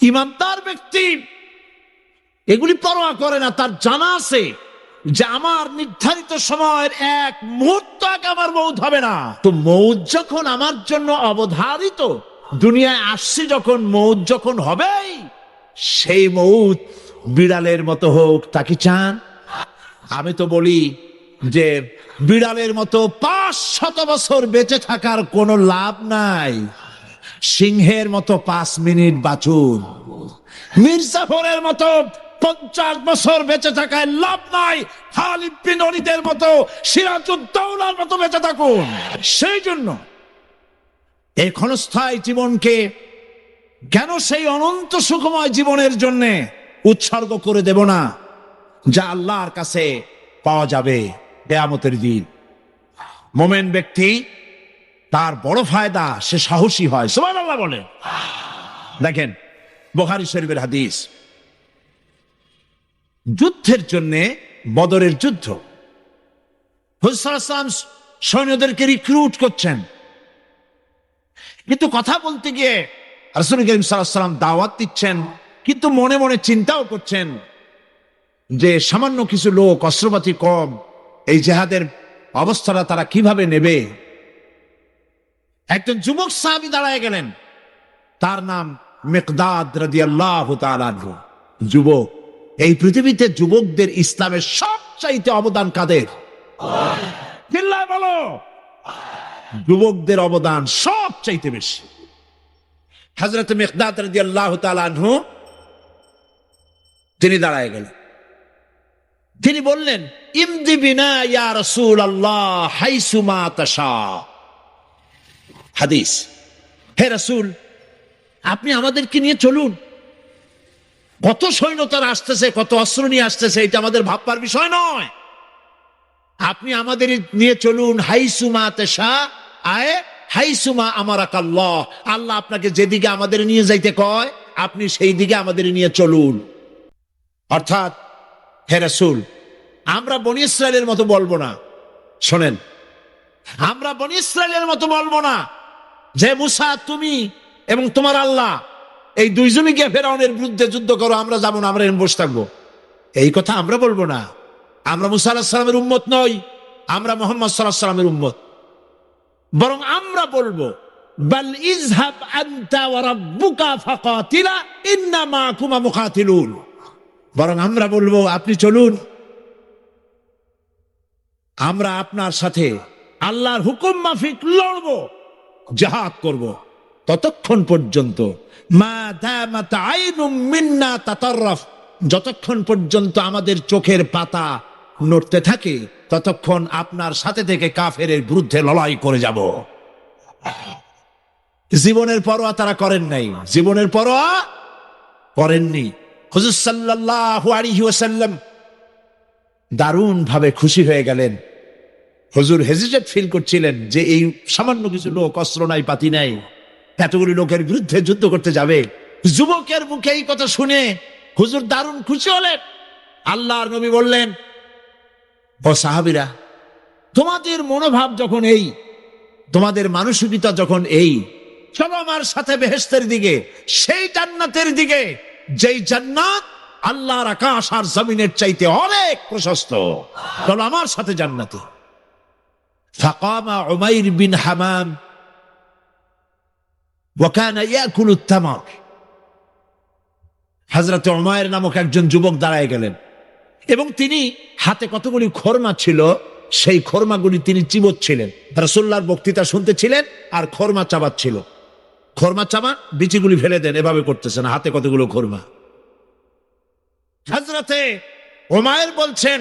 A: ইমানদার ব্যক্তি এগুলি পরোয়া করে না। তার জানা আছে যে আমার নির্ধারিত সময়ের এক মুহূর্ত আগে আমার মৌত হবে না। তো মৌত যখন আমার জন্য অবধারিত, দুনিয়ায় আসছি যখন, মৌত যখন হবেই, সেই মৌত বিড়ালের মতো হোক, তাকে চান? আমি তো বলি যে বিড়ালের মতো 500 বছর বেঁচে থাকার কোনো লাভ নাই, সিংহের মতো 5 মিনিট বাঁচুন। মির্জাফরের মতো 50 বছর বেঁচে থাকায় লাভ নাই, খালিদ বিন ওলীদের মতো, সিরাজউদ্দৌলার মতো বেঁচে থাকুন। সেই জন্য এই ক্ষণস্থায়ী জীবনকে কেন সেই অনন্ত সুখময় জীবনের জন্য উৎসর্গ করে দেব না, যা আল্লাহর কাছে পাওয়া যাবে কিয়ামতের দিন। মুমিন ব্যক্তি তার বড় ফায়দা, সে সাহসী হয়। সুবহানাল্লাহ বলে। দেখেন বুখারী শরীফের হাদিস, যুদ্ধের জন্য, বদরের যুদ্ধ, হুজুর সাল্লাল্লাহু আলাইহি ওয়াসাল্লাম সৈন্যদেরকে রিক্রুট করছেন, কিন্তু কথা বলতে গিয়ে রাসূল করিম সাল্লাল্লাহু আলাইহি ওয়াসাল্লাম দাওয়াত দিচ্ছেন, কিন্তু মনে মনে চিন্তাও করছেন যে সামান্য কিছু লোক, অস্ত্রপাতি কম, এই জিহাদের অবস্থাটা তারা কিভাবে নেবে। একজন যুবক সাহাবী দাঁড়ায় গেলেন, তার নাম মিকদাদ রাদিয়াল্লাহু তাআলা আনহু। যুবক, এই পৃথিবীতে যুবকদের ইসলামের সবচাইতে অবদান কাদের? চিল্লায় বলো। যুবকদের অবদান সবচাইতে বেশি। হযরত মিকদাদ রাদিয়াল্লাহু তাআলা আনহু তিনি দাঁড়ায় গেলেন, তিনি বললেন, ইমদি বিনা ইয়া রাসূলুল্লাহ হাইসু মা তাশা। হাদিস, হে রাসূল, আপনি আমাদেরকে নিয়ে চলুন। কত সৈন্য তারা আসতেছে, কত অস্ত্র নিয়ে আসতেছে, এটা আমাদের ভাববার বিষয় নয়। আপনি আমাদের নিয়ে চলুন, হাইসু মা তাশা আয়ে হাইসু মা আমারাকাল্লাহ। আল্লাহ আপনাকে যেদিকে আমাদের নিয়ে যাইতে কয়, আপনি সেই দিকে আমাদের নিয়ে চলুন। অর্থাৎ হে রাসূল, আমরা বনি ইসরাইলের মতো বলবো না। শোনেন, আমরা বনি ইসরাইলের মতো বলবো না যে মুসা তুমি এবং তোমার আল্লাহ এই দুইজনই গিয়ে ফেরাউনের বিরুদ্ধে যুদ্ধ করো, আমরা যাবো না, আমরা এরকম বসে থাকবো। এই কথা আমরা বলবো না। আমরা মুসা আলাইহিস সালামের উম্মত নই, আমরা মুহাম্মদ সাল্লাল্লাহু আলাইহি ওয়াসাল্লামের উম্মত। বরং আমরা বলবো, বাল ইযহাব আনতা ওয়া রাব্বুকা ফাকাতিলা ইন্না মাআকুমা মুকাতিলুন। বরং আমরা বলবো, আপনি চলুন, আমরা আপনার সাথে আল্লাহর হুকুম মাফিক লড়ব, জিহাদ করব, ততক্ষণ পর্যন্ত মা দামাত আইনুম মিন্না তাতাররাফ, যতক্ষণ পর্যন্ত আমাদের চোখের পাতা নড়তে থাকে ততক্ষণ আপনার সাথে থেকে কাফেরের বিরুদ্ধে লড়াই করে যাব। জীবনের পরোয়া তারা করেন নাই, জীবনের পরোয়া করেননি। হুজুর সাল্লাল্লাহু আলাইহি ওয়াসাল্লাম দারুণ ভাবে খুশি হয়ে গেলেন। হুজুর হেজিটেট ফিল করছিলেন যে এই সামান্য কিছু লোক, অস্ত্র নাই, পাতি নাই, এতগুলি লোকের বিরুদ্ধে যুদ্ধ করতে যাবে। যুবকের মুখে এই কথা শুনে হুজুর দারুণ খুশি হলেন। আল্লাহর নবী বললেন, ও সাহাবীরা, তোমাদের মনোভাব যখন এই, তোমাদের মানসিকতা যখন এই, চলো আমার সাথে বেহেশতের দিকে, সেই জান্নাতের দিকে যেই জান্নাত আল্লাহর আকাশ আর জমিনের চাইতে অনেক প্রশস্ত, চলো আমার সাথে জান্নাতে। ফাকামা উমাইর বিন হামাম ওয়া কানা ইয়াকুলু তামার, হযরত উমাইর নামক একজন যুবক দাঁড়ায় গেলেন এবং তিনি হাতে কতগুলি খরমা ছিল, সেই খরমাগুলি তিনি চিবোচ্ছিলেন। রাসূলুল্লাহর বক্তৃতা শুনতেছিলেন আর খরমা চাবাচ্ছিল। খরমা চাবান, বিচিগুলি ফেলে দেন, এভাবে করতেছেন, হাতে কতগুলো খরমা। হযরতে উমাইর বলছেন,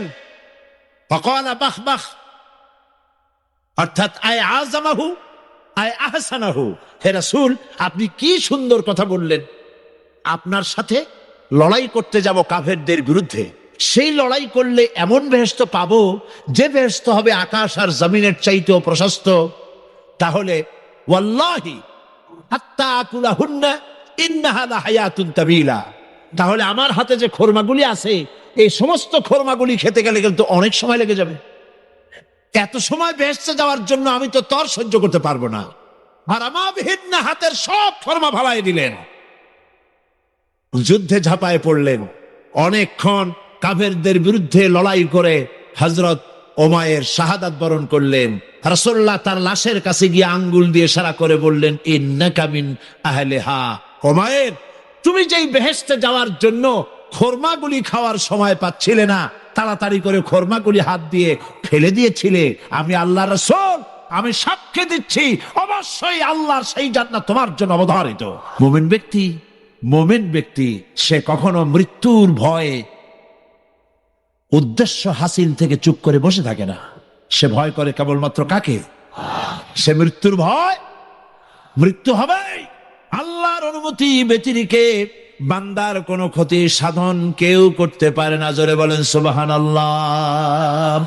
A: ফাকালা বাখ বাখ, অর্থাৎ আয় আযমাহু আয় আহসানাহু, হে রাসূল আপনি কি সুন্দর কথা বললেন। আপনার সাথে লড়াই করতে যাব কাফেরদের বিরুদ্ধে, সেই লড়াই করলে এমন বেহেশত পাবো যে বেহেশত হবে আকাশ আর জমিনের চাইতেও প্রশস্ত। তাহলে ওয়াল্লাহি হাত্তা আকুলাহুন্না ইন্নাহা লাহায়াতুন তাবিলা, তাহলে আমার হাতে যে খরমাগুলি আছে এই সমস্ত খরমাগুলি খেতে গেলে কিন্তু অনেক সময় লেগে যাবে। এত সময় বেহেশতে যাওয়ার জন্য আমি তো তর সহ্য করতে পারবো না। আর আমাবিহিন্না, হাতের সব খরমা ভালাই দিলেন, যুদ্ধে ঝাঁপায় পড়লেন। অনেকক্ষণ কাফেরদের বিরুদ্ধে লড়াই করে হযরত উমাইর শাহাদাত বরণ করলেন। রাসূলুল্লাহ তার লাশের কাছে গিয়ে আঙ্গুল দিয়ে ইশারা করে বললেন, ইন্নাকা মিন আহলিহা, উমাইর তুমি যেই বেহেশতে যাওয়ার জন্য খরমাগুলি খাওয়ার সময় পাচ্ছিলে না, তাড়াতাড়ি করে খরমাগুলি হাত দিয়ে ফেলে দিয়েছিলে, আমি আল্লাহর রাসূল, আমি সাক্ষ্য দিচ্ছি অবশ্যই আল্লাহর সেই জান্নাত তোমার জন্য অবধারিত। মুমিন ব্যক্তি সে কখনো মৃত্যুর ভয়ে উদ্দেশ্য হাসিল থেকে চুপ করে বসে থাকে না। সে ভয় করে কেবলমাত্র কাকে? সে মৃত্যুর ভয়, মৃত্যু হবে আল্লাহর অনুমতি ব্যতিরেকে বান্দার কোনো ক্ষতি সাধন কেউ করতে পারে না। জোরে বলেন সুবহানাল্লাহ।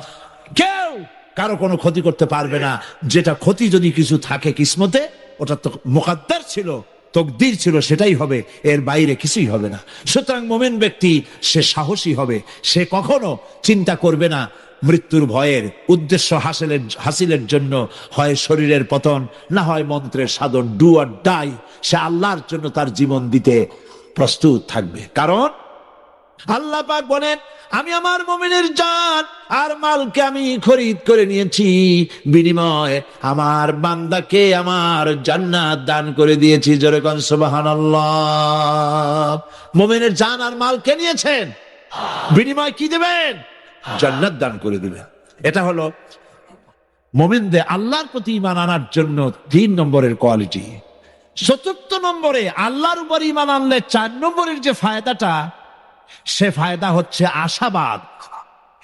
A: কেউ কারো কোনো ক্ষতি করতে পারবে না। যেটা ক্ষতি যদি কিছু থাকে কিসমতে, ওটা তো মুকাদ্দার ছিল, তকদির ছিল, সেটাই হবে, এর বাইরে কিছুই হবে না। সুতরাং মুমিন ব্যক্তি সে সাহসী হবে, সে কখনো চিন্তা করবে না মৃত্যুর ভয়ের। উদ্দেশ্য হাসিলের জন্য হয় শরীরের পতন, না হয় মন্ত্রের সাধন, ডু অর ডাই, সে আল্লাহর জন্য তার জীবন দিতে প্রস্তুত থাকবে। কারণ আল্লাহ পাক বলেন, আমি আমার মুমিনের জান আর মালকে আমি খরিদ করে নিয়েছি, বিনিময়ে আমার বান্দাকে আমার জান্নাত দান করে দিয়েছি। জোরে কোন সুবহানাল্লাহ। মুমিনের জান আর মালকে নিয়েছেন, বিনিময় কি দেবেন? জান্নাত দান করে দিবেন। এটা হলো মুমিনদের আল্লাহর প্রতি ঈমান আনার জন্য 3 নম্বরের কোয়ালিটি। 4th নম্বরে আল্লাহর উপর ঈমান আনলে 4 নম্বরের যে ফায়দাটা, সে ফায়দা হচ্ছে আশাবাদ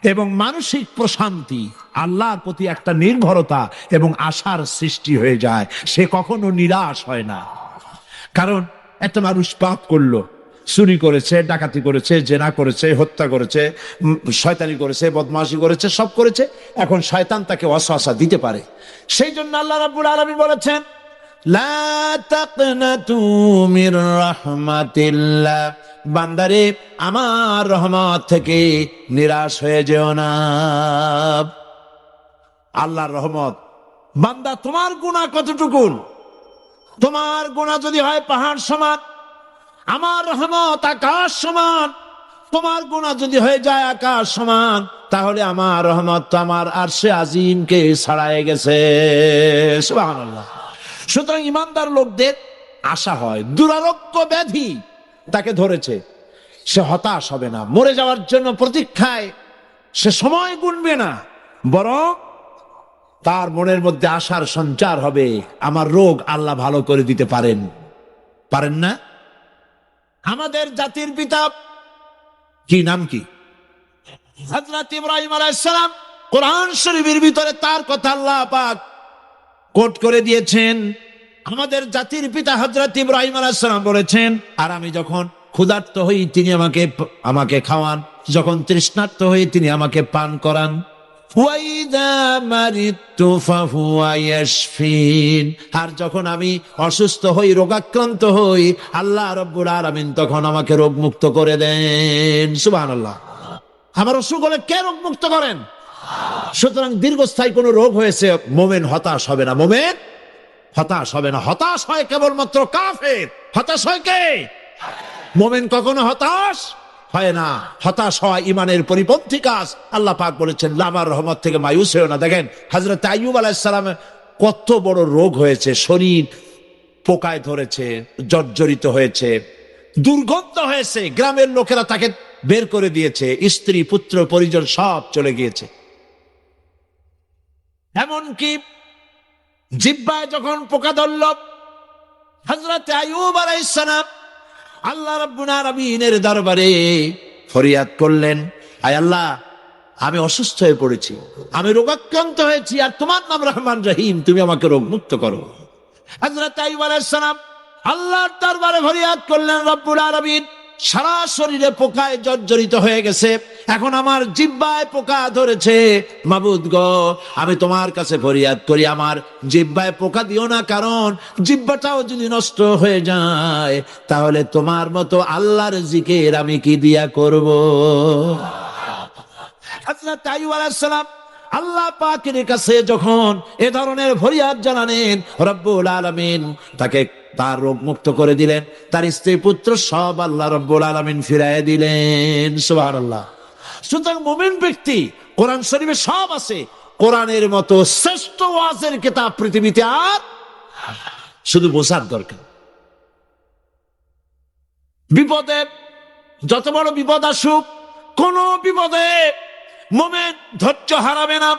A: এবং মানসিক প্রশান্তি। আল্লাহর প্রতি একটা নির্ভরতা এবং আশার সৃষ্টি হয়ে যায়, সে কখনো নিরাশ হয় না। কারণ একটা মানুষ পাপ করলো, চুরি করেছে, ডাকাতি করেছে, জেনা করেছে, হত্যা করেছে, শয়তানি করেছে, বদমাশি করেছে, সব করেছে। এখন শয়তান তাকে ওয়াসওয়াসা দিতে পারে। সেই জন্য আল্লাহ রাব্বুল আলামিন বলেছেন, লা তাকনাতু মির রাহমাতিল্লাহ, বান্দারে আমার রহমত থেকে নিরাশ হয়ে যেও না। আল্লাহর রহমত, বান্দা তোমার গুনাহ কতটুকু? তোমার গুনাহ যদি হয় পাহাড় সমান, আমার রহমত আকাশ সমান। তোমার গুনাহ যদি হয়ে যায় আকাশ সমান, তাহলে আমার রহমত তো আমার আরশে আজিমকে ছাড়ায় গেছে। সুবহানাল্লাহ। সুতরাং ইমানদার লোকদের আশা হয়, দুরারোগ্য ব্যাধি তাকে ধরেছে, সে হতাশ হবে না, মরে যাওয়ার জন্য প্রতীক্ষায় সে সময় গুনবে না। বরং তার মনের মধ্যে আশার সঞ্চার হবে, আমার রোগ আল্লাহ ভালো করে দিতে পারেন। পারেন না? আমাদের জাতির পিতা কি নাম কি? হযরত ইব্রাহিম আলাইহিস সালাম। কোরআন শরীফের ভিতরে তার কথা আল্লাহ পাক কোট করে দিয়েছেন। আমাদের জাতির পিতা হযরত ইব্রাহিম আলাইহিস সালাম বলেছেন, আর আমি যখন ক্ষুধার্ত হই তিনি আমাকে খাওয়ান, যখন তৃষ্ণার্ত হই তিনি আমাকে পান করান। ওয়াইদা মারিতু ফাহুয়া ইয়াশফিন, আর যখন আমি অসুস্থ হই, রোগাক্রান্ত হই, আল্লাহ রাব্বুল আলামিন তখন আমাকে রোগ মুক্ত করে দেন। সুবহানাল্লাহ। আমার অসুখ হলে কে রোগ মুক্ত করেন? সুতরাং দীর্ঘস্থায়ী কোন রোগ হয়েছে, মোমেন হতাশ হবে না। মোমেন হতাশ হবে না। হতাশ হয় কেবলমাত্র কাফের। হতাশ হয় কে? মোমেন কখনো হতাশ হয় না। হতাশ হয় ইমানের পরিপন্থী কাজ। আল্লাহ পাক বলেছেন, আমার রহমত থেকে মায়ুস হয়েও না। দেখেন হযরত আইয়ুব আলাইহিস সালামের কত বড় রোগ হয়েছে, শরীর পোকায় ধরেছে, জর্জরিত হয়েছে, দুর্গন্ধ হয়েছে, গ্রামের লোকেরা তাকে বের করে দিয়েছে, স্ত্রী পুত্র পরিজন সব চলে গিয়েছে। এমনকি জিহ্বায় যখন পোকা ধরল, হযরত আইয়ুব আলাইহিস সালাম আল্লাহ রাব্বুল আলামিনের দরবারে ফরিয়াদ করলেন, আয় আল্লাহ, আমি অসুস্থ হয়ে পড়েছি, আমি রোগাক্রান্ত হয়েছি, আর তোমার নাম রহমান রহিম, তুমি আমাকে রোগ মুক্ত করো। হযরত আইয়ুব আলাইহিস সালাম আল্লাহর দরবারে ফরিয়াদ করলেন, রব্বুল আলামিন, সারা শরীরে পোকায় জর্জরিত হয়ে গেছে, এখন আমার জিহ্বায় পোকা ধরেছে, মাবুদ গো, আমি তোমার কাছে ফরিয়াদ করি, আমার জিহ্বায় পোকা দিও না, কারণ জিহ্বাটাও যদি নষ্ট হয়ে যায় তাহলে তোমার মতো আল্লাহর জিকির আমি কি দিয়া করব। হযরত আইয়ুব আলাইহিস সালাম আল্লাহ পাকের কাছে যখন এ ধরনের ফরিয়াদ জানালেন, রব্বুল আলামিন তাকে তার রোগ মুক্ত করে দিলেন, তার স্ত্রী পুত্র সব আল্লাহ রব্বুল আলামিন ফিরাইয়া দিলেন। সুবহানাল্লাহ। সুতরাং মুমিন ব্যক্তি, কোরআন শরীফে সব আছে, কোরআনের মতো শ্রেষ্ঠ ওয়াজের কিতাব পৃথিবীতে আর শুধু বোঝার দরকার। বিপদে, যত বড় বিপদ আসুক, কোন বিপদে মুমিন ধৈর্য হারাবে না।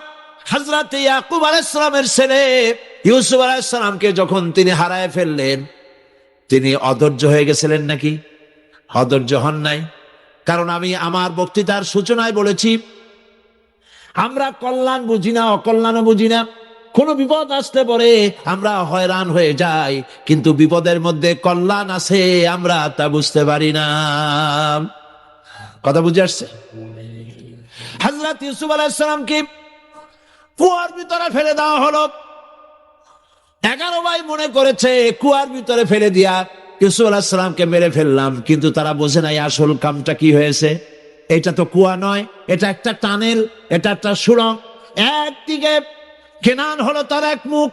A: হযরত ইয়াকুব আলাইহিস সালামের ছেলে ইউসুফ আলাইহিস সালামকে যখন তিনি হারায় ফেললেন, তিনি অধৈর্য হয়ে গেছিলেন নাকি? অধৈর্য হন নাই। কারণ আমি আমার বক্তৃতার সূচনায় বলেছি, আমরা কল্যাণ বুঝি না, অকল্যাণও বুঝি না। কোন বিপদ আসতে পরে আমরা হয়রান হয়ে যাই, কিন্তু বিপদের মধ্যে কল্যাণ আছে আমরা তা বুঝতে পারি না। কথা বুঝে আসছে? হযরত ইউসুফ আলাইহিস সালামকে কুয়ার ভিতরে ফেলে দেওয়া হলো। 11 ভাই মনে করেছে কুয়ার ভিতরে ফেলে দিয়া ইউসুফ আলাইহিস সালামকে মেরে ফেললাম, কিন্তু তারা বোঝে নাই আসল কামটা কি হয়েছে। এটা তো কুয়া নয়, এটা একটা টানেল, এটা একটা সুড়ঙ্গ। একদিকে কেনান হলো তার এক মুখ,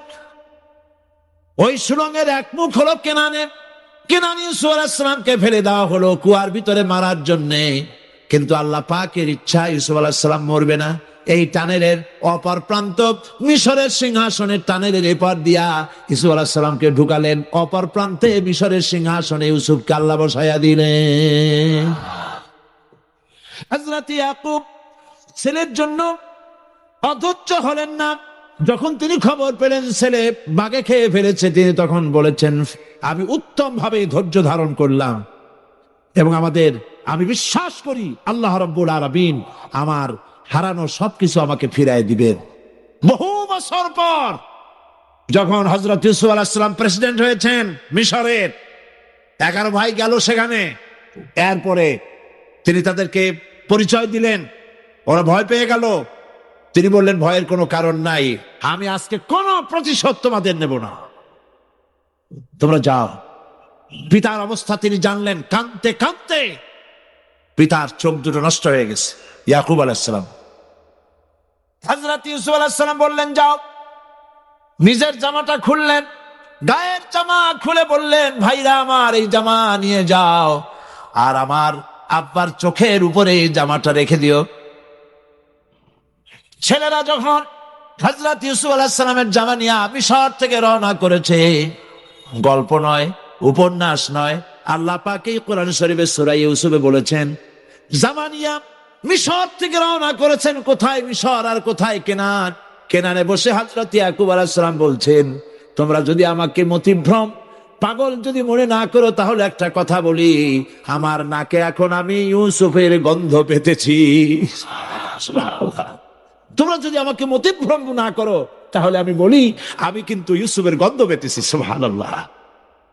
A: ওই সুড়ঙ্গের এক মুখ হলো কেনানে। কেনান ইউসুফ আলাইহিস সালামকে ফেলে দেওয়া হলো কুয়ার ভিতরে মারার জন্যে, কিন্তু আল্লাহ পাকের ইচ্ছা ইউসুফ আলাইহিস সালাম মরবে না। এই টানেলের অপর প্রান্ত, মিশরের সিংহাসনের টানেলের এপার দিয়া ইউসুফ আলাইহিস সালামকে ঢুকালেন, অপর প্রান্তে মিশরের সিংহাসনে ইউসুফকে আল্লাহ বসাইয়া দিলেন। হযরত ইয়াকুব ছেলের জন্য অধৈর্য হলেন না। যখন তিনি খবর পেলেন ছেলে বাঘে খেয়ে ফেলেছে, তিনি তখন বলেছেন, আমি উত্তম ভাবে ধৈর্য ধারণ করলাম এবং আমি বিশ্বাস করি আল্লাহ রাব্বুল আলামিন আমার হারানো সবকিছু আমাকে ফিরাই দিবেন। বহু বছর পর যখন হযরত ইউসুফ আলাইহিস সালাম প্রেসিডেন্ট হয়েছেন মিশরের, 11 ভাই গেল সেখানে। এরপরে তিনি তাদেরকে পরিচয় দিলেন, ওরা ভয় পেয়ে গেল। তিনি বললেন, ভয়ের কোনো কারণ নাই, আমি আজকে কোনো প্রতিশোধ তোমাদের নেব না, তোমরা যাও। পিতার অবস্থা তিনি জানলেন, কাঁদতে কাঁদতে পিতার চোখ দুটো নষ্ট হয়ে গেছে। ইয়াকুব আলাইহিস সালাম, হযরত ইউসুফ আলাইহিস সালাম বললেন, যাও। নিজের জামাটা খুললেন, গায়ের জামা খুলে বললেন, ভাইরা আমার, এই জামা নিয়ে যাও, আর আমার আব্বার চোখের উপরে এই জামাটা রেখে দিও। ছেলেরা যখন হযরত ইউসুফ আলাইহিস সালামের জামা নিয়ে মিশর থেকে রওনা করেছে, গল্প নয়, উপন্যাস নয়, আল্লাহ পাক এই কোরআন শরীফের সূরা ইউসুফে বলেছেন, জামা নিয়ে মিশর থেকে রওনা করেছেন। কোথায় মিশর আর কোথায় কেনান? কেনানে বসে হযরত ইয়াকুব আলাইহিস সালাম বলছেন, তোমরা যদি আমাকে মতিভ্রম পাগল যদি মনে না করো, তাহলে একটা কথা বলি, আমার নাকে এখন আমি ইউসুফের গন্ধ পেতেছি। সুবহানাল্লাহ। তোমরা যদি আমাকে মতিভ্রম না করো, তাহলে আমি বলি আমি কিন্তু ইউসুফের গন্ধ পেতেছি। সুবহানাল্লাহ।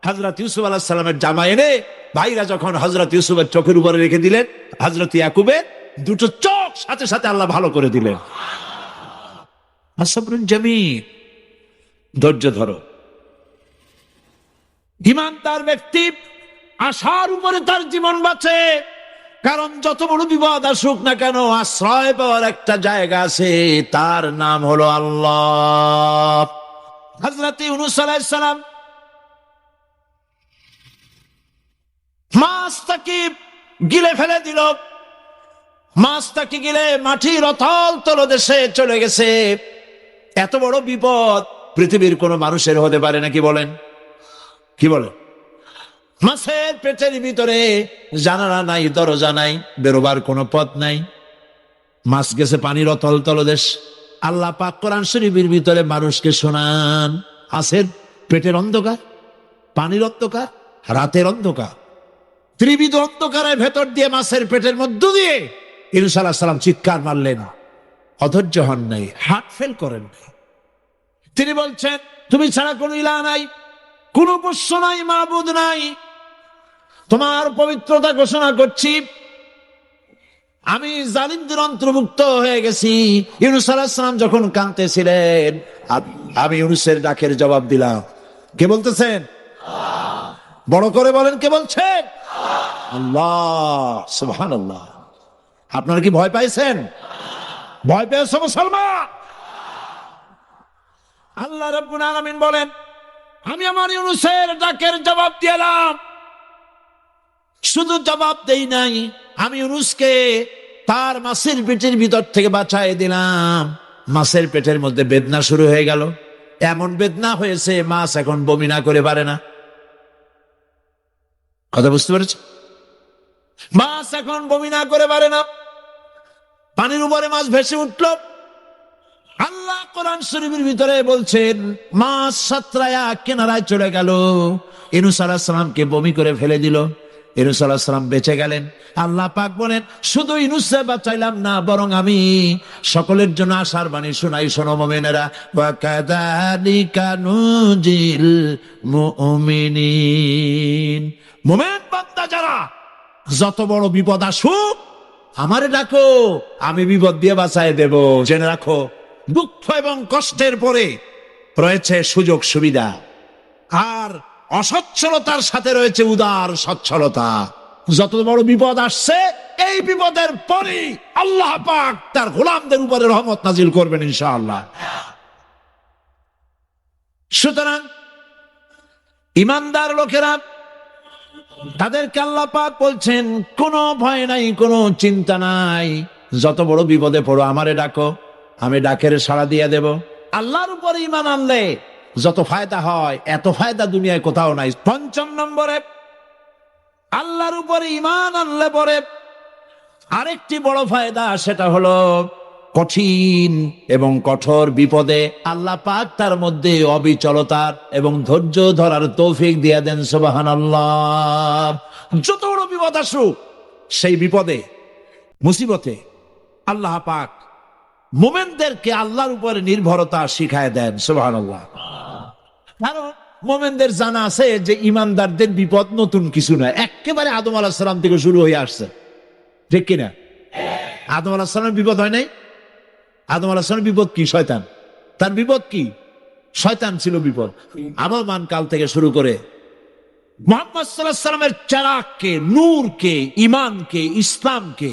A: হযরত ইউসুফ আলাইহিস সালামের জামা এনে ভাইরা যখন হযরত ইউসুফের চোখের উপরে রেখে দিলেন, হযরত ইয়াকুবের দুটো চোখ সাথে সাথে আল্লাহ ভালো করে দিলেন। আসবরুন জামিল, ধৈর্য ধরো। ঈমানদার ব্যক্তি আশার উপরে তার জীবন বাঁচে, কারণ যত বড় বিপদ আসুক না কেন, আশ্রয় পাওয়ার একটা জায়গা আছে, তার নাম হলো আল্লাহ। হযরত ইউনূস আলাইহিস সালাম মাছটাকে গিলে ফেলে দিল, মাছটাকে গিলে মাটির অতল তলদেশে চলে গেছে। এত বড় বিপদ পৃথিবীর কোন মানুষের হতে পারে নাকি বলেন? কি বলেন? মাছের পেটের ভিতরে জানালা নাই, দরজা নাই, বেরোবার কোনো পথ নাই, মাছ গেছে পানির অতল তলদেশ। আল্লাহ পাক কোরআন শরীফের ভিতরে মানুষকে শোনান, মাছের পেটের অন্ধকার, পানির অন্ধকার, রাতের অন্ধকার, ত্রিবিধ অন্ধকারের ভেতর দিয়ে মাছের পেটের মধ্য দিয়ে ইউনূস আলাইহিস সালাম চিৎকার মারলেন, অধৈর্য হন নাই, হার্ট ফেল করেন নাই। তিনি বলছেন, তুমি ছাড়া কোনো ইলাহ নাই, কোনো পোষ্য নাই, মাবুদ নাই, তোমার পবিত্রতা ঘোষণা করছি, আমি জালিমদের অন্তর্ভুক্ত হয়ে গেছি। ইউনূস আলাইহিস সালাম যখন কাঁদতেছিলেন, আমি ইউনূসের ডাকের জবাব দিলাম। কে বলতেছেন? বড় করে বলেন, কে বলছেন? আল্লাহ। সুবহানাল্লাহ। আপনারা কি ভয় পাইছেন? ভয় পেয়েছে মুসলমান? আল্লাহ রাব্বুল আলামিন বলেন, আমি আমার ইউনূসের ডাকের জবাব দিলাম। শুধু জবাব দেই নাই, আমি ইউনূসকে তার মাছের পেটের ভিতর থেকে বাঁচাই দিলাম। মাছের পেটের মধ্যে বেদনা শুরু হয়ে গেল, এমন বেদনা হয়েছে মাছ এখন বমি না করে পারে না। কথা বুঝতে পেরেছ? মাছ এখন বমি না করে পারে না, পানির উপরে মাছ ভেসে উঠল। আল্লাহ কোরআন শরীফের ভিতরে বলছেন, মাছ সাতরায়া কিনারায় চলে গেল, ইউনূস আলাইহিস সালামকে বমি করে ফেলে দিল। ইউনূস আলাইহিস সালাম বেঁচে গেলেন। আল্লাহ পাক বলেন, শুধু ইউনূসকে বাঁচাইলাম না, বরং আমি সকলের জন্য আশার বাণী শোনাই, শোনো মুমিনেরা, ওয়া কাযালিকা নুজিল মুমিনিন। মুমিন বান্দা যারা, যত বড় বিপদ আসুক আমারে ডাকো, আমি বিপদ দিয়ে বাঁচাই দেব। জেনে রাখো, দুঃখ এবং কষ্টের পরে রয়েছে সুযোগ সুবিধা, আর অসচ্ছলতার সাথে রয়েছে উদার সচ্ছলতা। যত বড় বিপদ আসছে, এই বিপদের পরে আল্লাহ পাক তার গোলামদের উপরে রহমত নাজিল করবেন ইনশাআল্লাহ। সুতরাং ঈমানদার লোকেরা, তাদেরকে আল্লাহ পাক বলছেন, কোনো ভয় নাই, কোনো চিন্তা নাই, যত বড় বিপদে পড়ো আমারে ডাকো, আমি ডাকের সাড়া দিয়ে দেব। আল্লাহর উপরে ঈমান আনলে যত ফায়দা হয়, এত ফায়দা দুনিয়ায় কোথাও নাই। পঞ্চম নম্বরে, আল্লাহর উপরে ঈমান আনলে পরে আরেকটি বড় ফায়দা, সেটা হলো কঠিন এবং কঠোর বিপদে আল্লাহ পাক তার মধ্যে অবিচলতার এবং ধৈর্য ধরার তৌফিক দিয়ে দেন। সুবহানাল্লাহ। যত বড় বিপদ আসুক, সেই বিপদে মুসিবতে আল্লাহ পাক মুমিনদেরকে আল্লাহর উপরে নির্ভরতা শিখায় দেন। সুবহানাল্লাহ। কারণ মুমিনদের জানা আছে যে ঈমানদারদের বিপদ নতুন কিছু নয়, একেবারে আদম আলাইহিস সালাম থেকে শুরু হয়ে আসছে, ঠিক কিনা? আদম আলাইহিস সালামের বিপদ হয় নাই? আদম আলাইহিস সালামের বিপদ কি? শয়তান। তার বিপদ কি? শয়তান ছিল বিপদ। আবহমান কাল থেকে শুরু করে মুহাম্মদ সাল্লাল্লাহু আলাইহি সাল্লামের চেরাগকে, নূরকে, ঈমানকে, ইসলামকে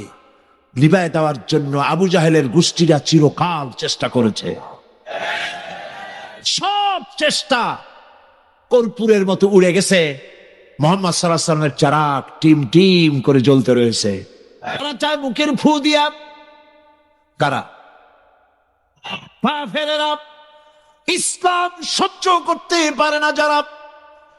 A: নিভায় দেওয়ার জন্য আবু জাহেলের গোষ্ঠীরা চিরকাল চেষ্টা করেছে। সব চেষ্টা কর্পূরের মতো উড়ে গেছে, মুহাম্মদ সাল্লাল্লাহু আলাইহি সাল্লামের চেরাগ টিম টিম করে জ্বলতে রয়েছে। তারা চায় মুখের ফু দিয়া, কারা? কাফেরেরা। ইসলাম সহ্য করতে পারে না যারা,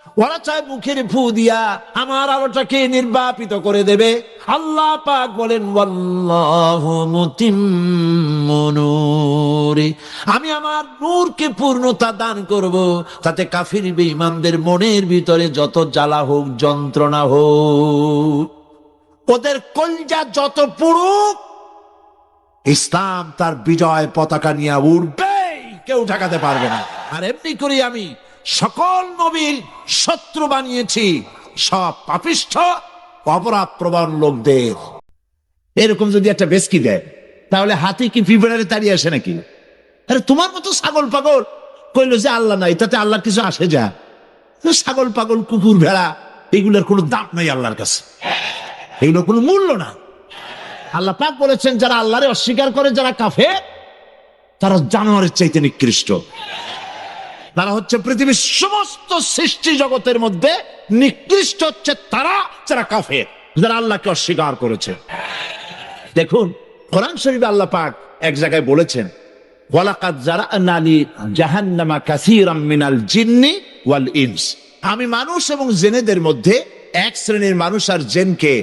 A: ওরা চায় মুখের ফু দিয়া আমার আলোটাকে নির্বাপিত করে দেবে। আল্লাহ পাক বলেন ওয়াল্লাহু মুতিম্মু নূরি, আমি আমার নূরকে পূর্ণতা দান করব। তাতে কাফির বেঈমানদের মনের ভিতরে যত জ্বালা হোক, যন্ত্রণা হোক, ওদের কলজা যত পুরুক, ইসলাম তার বিজয় পতাকা নিয়ে উড়বে, কেউ ঠেকাতে পারবে না। আর এমনি করে আমি সকল নবীর শত্রু বানিয়েছি সব পাপিষ্ঠ অপরাধ প্রবণ লোকদের। এরকম যদি একটা বেসকি দেয়, তাহলে হাতি কি পিঁপড়ারে তাড়িয়ে আসে নাকি? আরে তোমার মতো ছাগল পাগল কইলো যে আল্লাহ নাই, তাতে আল্লাহ কিছু আসে যা? ছাগল পাগল, কুকুর, ভেড়া, এগুলোর কোনো দাম নাই আল্লাহর কাছে, এগুলোর কোনো মূল্য না। আল্লাহ পাক বলেছেন যারা আল্লাহরে অস্বীকার করে, যারা কাফের, তারা জানোয়ারের চাইতে নিকৃষ্ট। তারা হচ্ছে পৃথিবীর সমস্ত সৃষ্টি জগতের মধ্যে নিকৃষ্ট হচ্ছে তারা, যারা কাফের, যারা আল্লাহকে অস্বীকার করেছে। দেখুন কোরআন শরীফে আল্লাহ পাক এক জায়গায় বলেছেন ওয়ালাকাদ জারা'না লি জাহান্নামা কাসীরাম মিনাল জিন্নি ওয়াল ইনস, আমি মানুষ এবং জিনেদের মধ্যে এক শ্রেণীর মানুষ আর জিনকে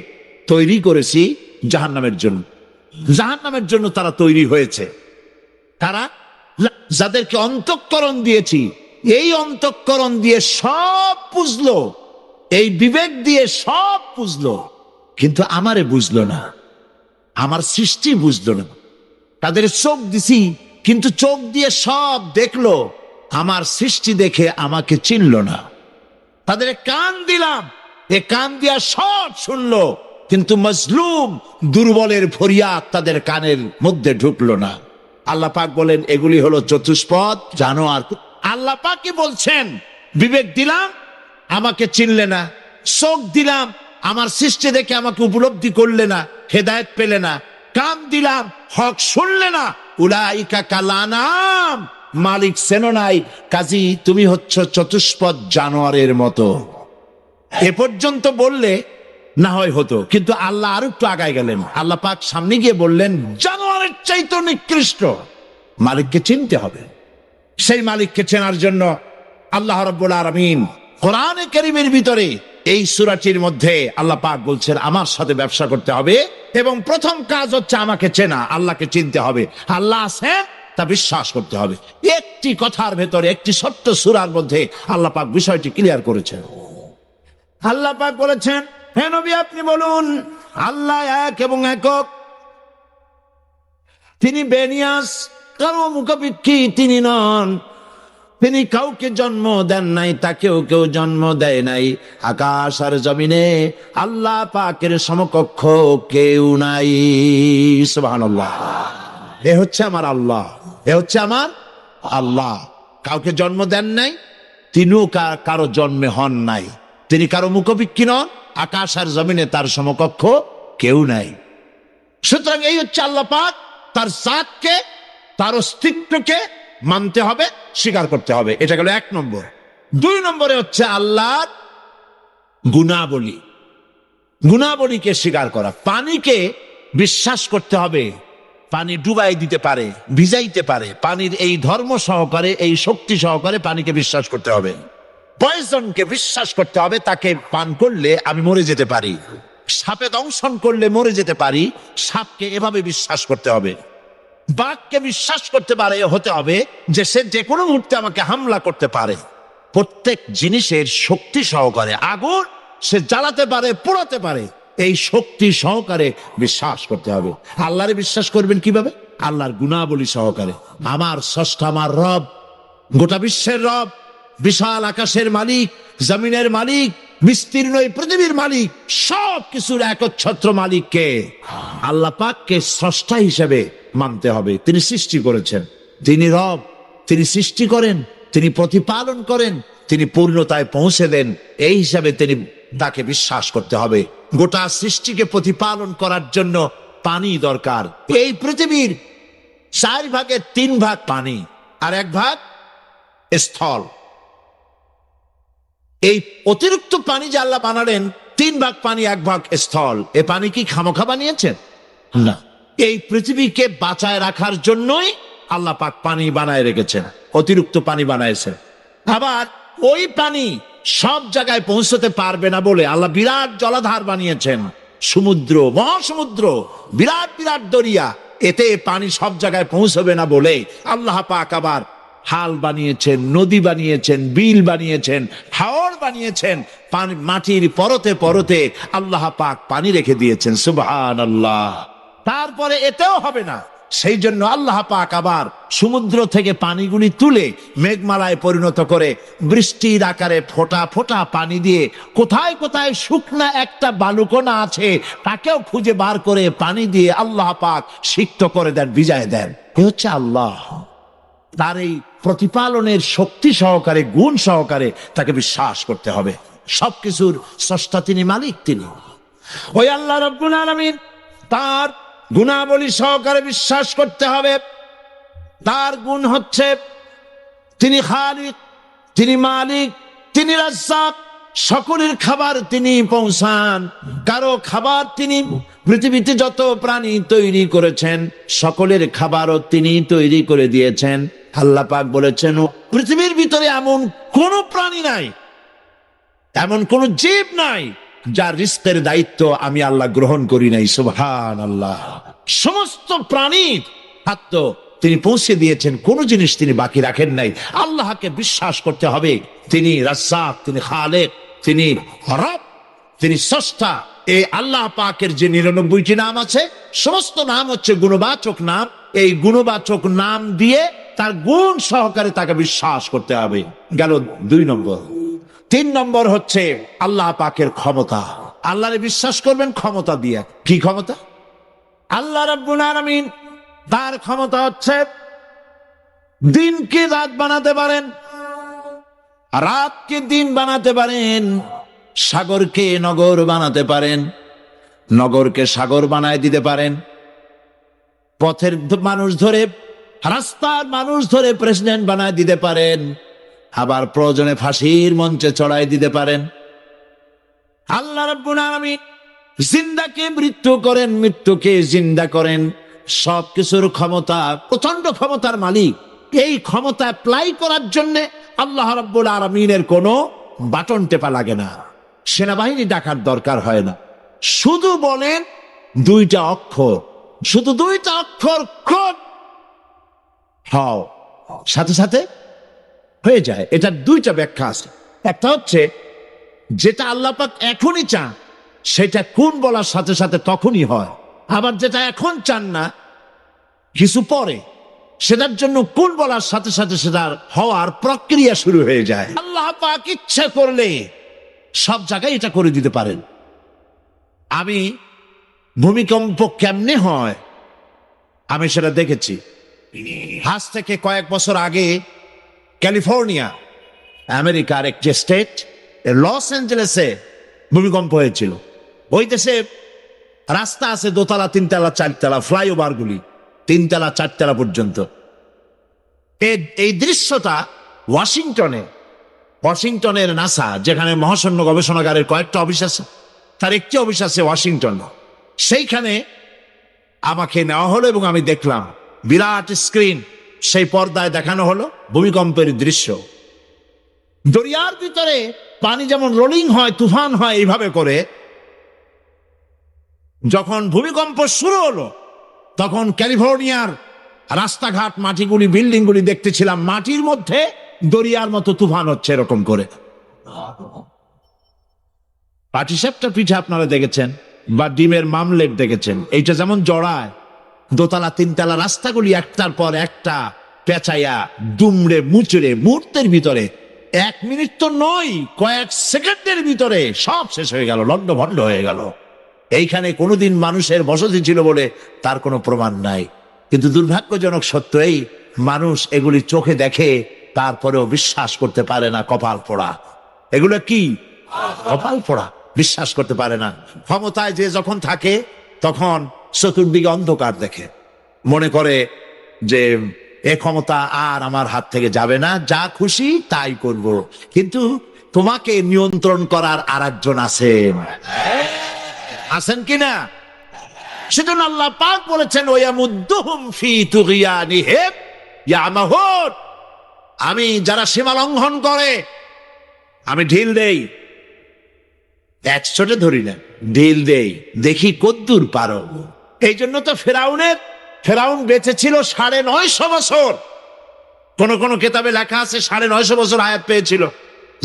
A: তৈরি করেছি জাহান্নামের জন্য। জাহান্নামের জন্য তারা তৈরি হয়েছে। তারা যাদেরকে অন্তঃকরণ দিয়েছি, এই অন্তঃকরণ দিয়ে সব বুঝলো, এই বিবেক দিয়ে সব বুঝলো, কিন্তু আমারে বুঝলো না, আমার সৃষ্টি বুঝলো না। তাদের চোখ দিছি, কিন্তু চোখ দিয়ে সব দেখলো, আমার সৃষ্টি দেখে আমাকে চিনল না। তাদের কান দিলাম, এ কান দিয়া সব শুনলো, কিন্তু মজলুম দুর্বলের ফরিয়াদ তাদের কানের মধ্যে ঢুকলো না। আল্লাহ পাক বলেন এগুলি হলো চতুষ্পদ জানোয়ার। আল্লাহ পাক কি বলছেন? বিবেক দিলাম, আমাকে চিনলে না। চোখ দিলাম, আমার সৃষ্টি দেখে আমাকে উপলব্ধি করলে না, হেদায়েত পেলে না। কান দিলাম, হক শুনলে না। উলাইকা কালানাম, মালিক চেনো নাই, কাজী তুমি হচ্ছ চতুষ্পদ জানোয়ারের মতো। এ পর্যন্ত বললে না হয় হতো, কিন্তু আল্লাহ আর একটু আগায় গেলেন। আল্লাহ পাক সামনে গিয়ে বললেন জানোয়ারের চাইতে নিকৃষ্ট। মালিককে চিনতে হবে। সেই মালিককে চেনার জন্য আল্লাহ রাব্বুল আলামিন কোরআনে কারীমের ভিতরে এই সূরাটির মধ্যে আল্লাহ পাক বলছেন আমার সাথে ব্যবসা করতে হবে, এবং প্রথম কাজ হচ্ছে আমাকে চেনা, আল্লাহকে চিনতে হবে। আল্লাহ আছেন তা বিশ্বাস করতে হবে। একটি কথার ভেতরে, একটি ছোট্ট সূরার মধ্যে আল্লাহ পাক বিষয়টি ক্লিয়ার করেছেন। আল্লাহ পাক বলেছেন হে নবী আপনি বলুন আল্লাহ এক এবং একক, তিনি বেনিয়াস, কারো মুখাপেক্ষী তিনি নন। তিনি কাউকে জন্ম দেন নাই, তাকেও কেউ জন্ম দেয় নাই। আকাশ আর জমিনে আল্লাহ পাকের সমকক্ষ কেউ নাই। সুবহানাল্লাহ। এ হচ্ছে আমার আল্লাহ, এ হচ্ছে আমার আল্লাহ। কাউকে জন্ম দেন নাই, তিনিও কারো জন্মে হন নাই। তিনি কারো মুখাপেক্ষী নন, আকাশ আর জমিনে তার সমকক্ষ কেউ নাই। সুতরাং এই হচ্ছে আল্লাহ পাক, তার জাতকে, তার অস্তিত্বকে মানতে হবে, স্বীকার করতে হবে। এটা গেল এক নম্বর। দুই নম্বরে হচ্ছে আল্লাহর গুণাবলী, গুণাবলীকে স্বীকার করা। পানিকে বিশ্বাস করতে হবে, পানি ডুবাই দিতে পারে, ভিজাইতে পারে। পানির এই ধর্ম সহকারে, এই শক্তি সহকারে পানিকে বিশ্বাস করতে হবে। পয়জনকে বিশ্বাস করতে হবে, তাকে পান করলে আমি মরে যেতে পারি। সাপে দংশন করলে মরে যেতে পারি, সাপকে এভাবে বিশ্বাস করতে হবে। বাঘকে বিশ্বাস করতে পারে হতে হবে যে সে যে কোনো মুহূর্তে আমাকে হামলা করতে পারে। প্রত্যেক জিনিসের শক্তি সহকারে, আগুন সে জ্বালাতে পারে, পোড়াতে পারে, এই শক্তি সহকারে বিশ্বাস করতে হবে। আল্লাহরে বিশ্বাস করবেন কিভাবে? আল্লাহর গুণাবলী সহকারে। আমার স্রষ্টা, আমার রব, গোটা বিশ্বের রব, বিশাল আকাশের মালিক, জমিনের মালিক, বিস্তীর্ণ এই পৃথিবীর মালিক, সব কিছুর একচ্ছত্র মালিককে, আল্লাহ পাককে স্রষ্টা হিসেবে মানতে হবে। তিনি সৃষ্টি করেছেন, তিনি রব, তিনি সৃষ্টি করেন, তিনি প্রতিপালন করেন, তিনি পূর্ণতায় পৌঁছে দেন। এই হিসাবে তিনি তাকে বিশ্বাস করতে হবে। গোটা সৃষ্টিকে প্রতিপালন করার জন্য পানি দরকার। এই পৃথিবীর 4/3 ভাগ পানি আর 1 ভাগ স্থল। এই অতিরিক্ত পানি যে আল্লাহ বানালেন, 3 ভাগ পানি 1 ভাগ স্থল, এ পানি কি খামোখা বানিয়েছেন? না, এই পৃথিবীকে বাঁচায় রাখার জন্যই আল্লাহ পাক পানি বানায় রেখেছেন, অতিরিক্ত পানি বানাইছেন। আবার ওই পানি সব জায়গায় পৌঁছতে পারবে না বলে আল্লাহ বিরাট জলাধার বানিয়েছেন, সমুদ্র, মহাসমুদ্র, বিরাট বিরাট দরিয়া। এতে পানি সব জায়গায় পৌঁছবে না বলে আল্লাহ পাক আবার হাল বানিয়েছেন, নদী বানিয়েছেন, বিল বানিয়েছেন, হাওর বানিয়েছেন। পানি মাটির পরতে পরতে আল্লাহ পাক পানি রেখে দিয়েছেন। সুবহানাল্লাহ। তারপরে এতেও হবে না, সেই জন্য আল্লাহ পাক আবার সমুদ্র থেকে পানিগুলি তুলে মেঘমালায় পরিণত করে বৃষ্টির আকারে ফোঁটা ফোঁটা পানি দিয়ে কোথায় কোথায় শুকনা একটা বালুকণা আছে তাকেও খুঁজে বার করে পানি দিয়ে আল্লাহ পাক সিক্ত করে দেন, ভিজায় দেন। এ হচ্ছে আল্লাহ। তার এই প্রতিপালনের শক্তি সহকারে, গুণ সহকারে তাকে বিশ্বাস করতে হবে। সবকিছুর স্রষ্টা তিনি, মালিক তিনি। ওই আল্লাহ রাব্বুল আলামিন, তার গুণাবলী সহকারে বিশ্বাস করতে হবে। তার গুণ হচ্ছে তিনি খালিক, তিনি মালিক, তিনি রাজ্জাক। সকলের খাবার তিনি পৌঁছান, কারো খাবার তিনি, পৃথিবীতে যত প্রাণী তৈরি করেছেন সকলের খাবারও তিনি তৈরি করে দিয়েছেন। আল্লাহ পাক বলেছেন, পৃথিবীর ভিতরে এমন কোন প্রাণী নাই, এমন কোন জীব নাই যার রিস্কের দায়িত্ব আমি আল্লাহ গ্রহণ করি নাই। সুবহানাল্লাহ। সমস্ত প্রাণীর খাদ্য তিনি পৌঁছে দিয়েছেন, কোন জিনিস তিনি বাকি রাখেন নাই। আল্লাহকে বিশ্বাস করতে হবে, তিনি রাজ্জাক, তিনি খালেক, তিনি রব, তিনি স্রষ্টা। এই আল্লাহ পাকের যে 99টি নাম আছে, সমস্ত নাম হচ্ছে গুণবাচক নাম। এই গুণবাচক নাম দিয়ে তার গুণ সহকারে তাকে বিশ্বাস করতে হবে। গেল 2 নম্বর। 3 নম্বর হচ্ছে আল্লাহ পাকের ক্ষমতা। আল্লাহরে বিশ্বাস করবেন ক্ষমতা দিয়ে। কি ক্ষমতা? আল্লাহ রাব্বুল আলামিন, তার ক্ষমতা হচ্ছে দিনকে রাত বানাতে পারেন, রাতকে দিন বানাতে পারেন, সাগরকে নগর বানাতে পারেন, নগরকে সাগর বানায় দিতে পারেন, পথের মানুষ ধরে, রাস্তার মানুষ ধরে প্রেসিডেন্ট বানায় দিতে পারেন, আবার প্রয়োজনে ফাঁসির মঞ্চে চড়াই দিতে পারেন। আল্লাহ রাব্বুল আলামিন জিন্দাকে মৃত্যু করেন, মৃত্যুকে জিন্দা করেন। সবকিছুর ক্ষমতা, প্রচন্ড ক্ষমতার মালিক। এই ক্ষমতা অ্যাপ্লাই করার জন্য আল্লাহ রাব্বুল আলামিনের কোনো বাটন টেপা লাগে না, সেনাবাহিনী ডাকার দরকার হয় না। শুধু বলেন 2টা অক্ষর, শুধু 2টা অক্ষর কোড হও, সাথে সাথে হয়ে যায়। এটা 2টা ব্যাখ্যা আছে। একটা হচ্ছে যেটা আল্লাহ পাক এখনই চান সেটা কোন বলার সাথে সাথে তখনই হয়, আবার যেটা এখন চান না কিছু পরে, সেটার জন্য কোন বলার সাথে সাথে সেটার হওয়ার প্রক্রিয়া শুরু হয়ে যায়। আল্লাহ পাক ইচ্ছা করলে সব জায়গায় এটা করে দিতে পারেন। আমি ভূমিকম্প কেমনে হয় আমি সেটা দেখেছি। আজ থেকে কয়েক বছর আগে ক্যালিফোর্নিয়া, আমেরিকার একটি স্টেট, লস অ্যাঞ্জেলেসে ভূমিকম্প হয়েছিল। ওই দেশে রাস্তা আছে 2 তলা, 3 তলা, 4 তলা, ফ্লাইওভার গুলি 3 তলা, 4 তলা পর্যন্ত। এই দৃশ্যটা ওয়াশিংটনের নাসা, যেখানে মহাশূন্য গবেষণাগারের কয়েকটা অফিস আছে, তার একটি অফিস আছে ওয়াশিংটন। সেইখানে আমাকে নেওয়া হলো এবং আমি দেখলাম বিরাট স্ক্রিন, সেই পর্দায় দেখানো হলো ভূমিকম্পের দৃশ্য। দরিয়ার ভিতরে পানি যেমন রোলিং হয়, তুফান হয়, এইভাবে করে যখন ভূমিকম্প শুরু হলো তখন ক্যালিফোর্নিয়ার রাস্তাঘাট, মাটিগুলি, বিল্ডিংগুলি দেখতেছিলাম, মাটির মধ্যে দরিয়ার মতো তুফান হচ্ছে এরকম করে। পাটিসাপটা পিঠা আপনারা দেখেছেন বা ডিমের মামলেট দেখেছেন, এইটা যেমন জড়ায় 2 তলা, 3 তলা রাস্তাগুলি একটার পর একটা পেঁচাইয়া, দুমড়ে মুচড়ে মুহূর্তের ভিতরে, 1 মিনিট তো নয়, কয়েক সেকেন্ডের ভিতরে সব শেষ হয়ে গেল, লন্ডভন্ড হয়ে গেল। এইখানে কোনোদিন মানুষের বসতি ছিল বলে তার কোনো প্রমাণ নাই। কিন্তু দুর্ভাগ্যজনক সত্য এই, মানুষ এগুলি চোখে দেখে তারপরেও বিশ্বাস করতে পারে না। কপাল পোড়া। এগুলো কি? কপাল পোড়া, বিশ্বাস করতে পারে না। ক্ষমতায় যে যখন থাকে তখন চতুর্দিকে অন্ধকার দেখে, মনে করে যে এ ক্ষমতা আর আমার হাত থেকে যাবে না, যা খুশি তাই করব। কিন্তু তোমাকে নিয়ন্ত্রণ করার আরেকজন আছেন, আছেন কিনা? সেজন্য আল্লাহ পাক বলেছেন, ওয়ামুদ্দুহুম ফি তুগয়ানিহিম ইয়ামাহুন। আমি যারা সীমা লঙ্ঘন করে, আমি ঢিল দেই, একশোটে ধরি না, ঢিল দেই, দেখি কদ্দুর পারো। এই জন্য তো ফেরাউন বেঁচে ছিল 950 বছর। কোন কোন কেতাবে লেখা আছে 950 বছর হায়াত পেয়েছিল,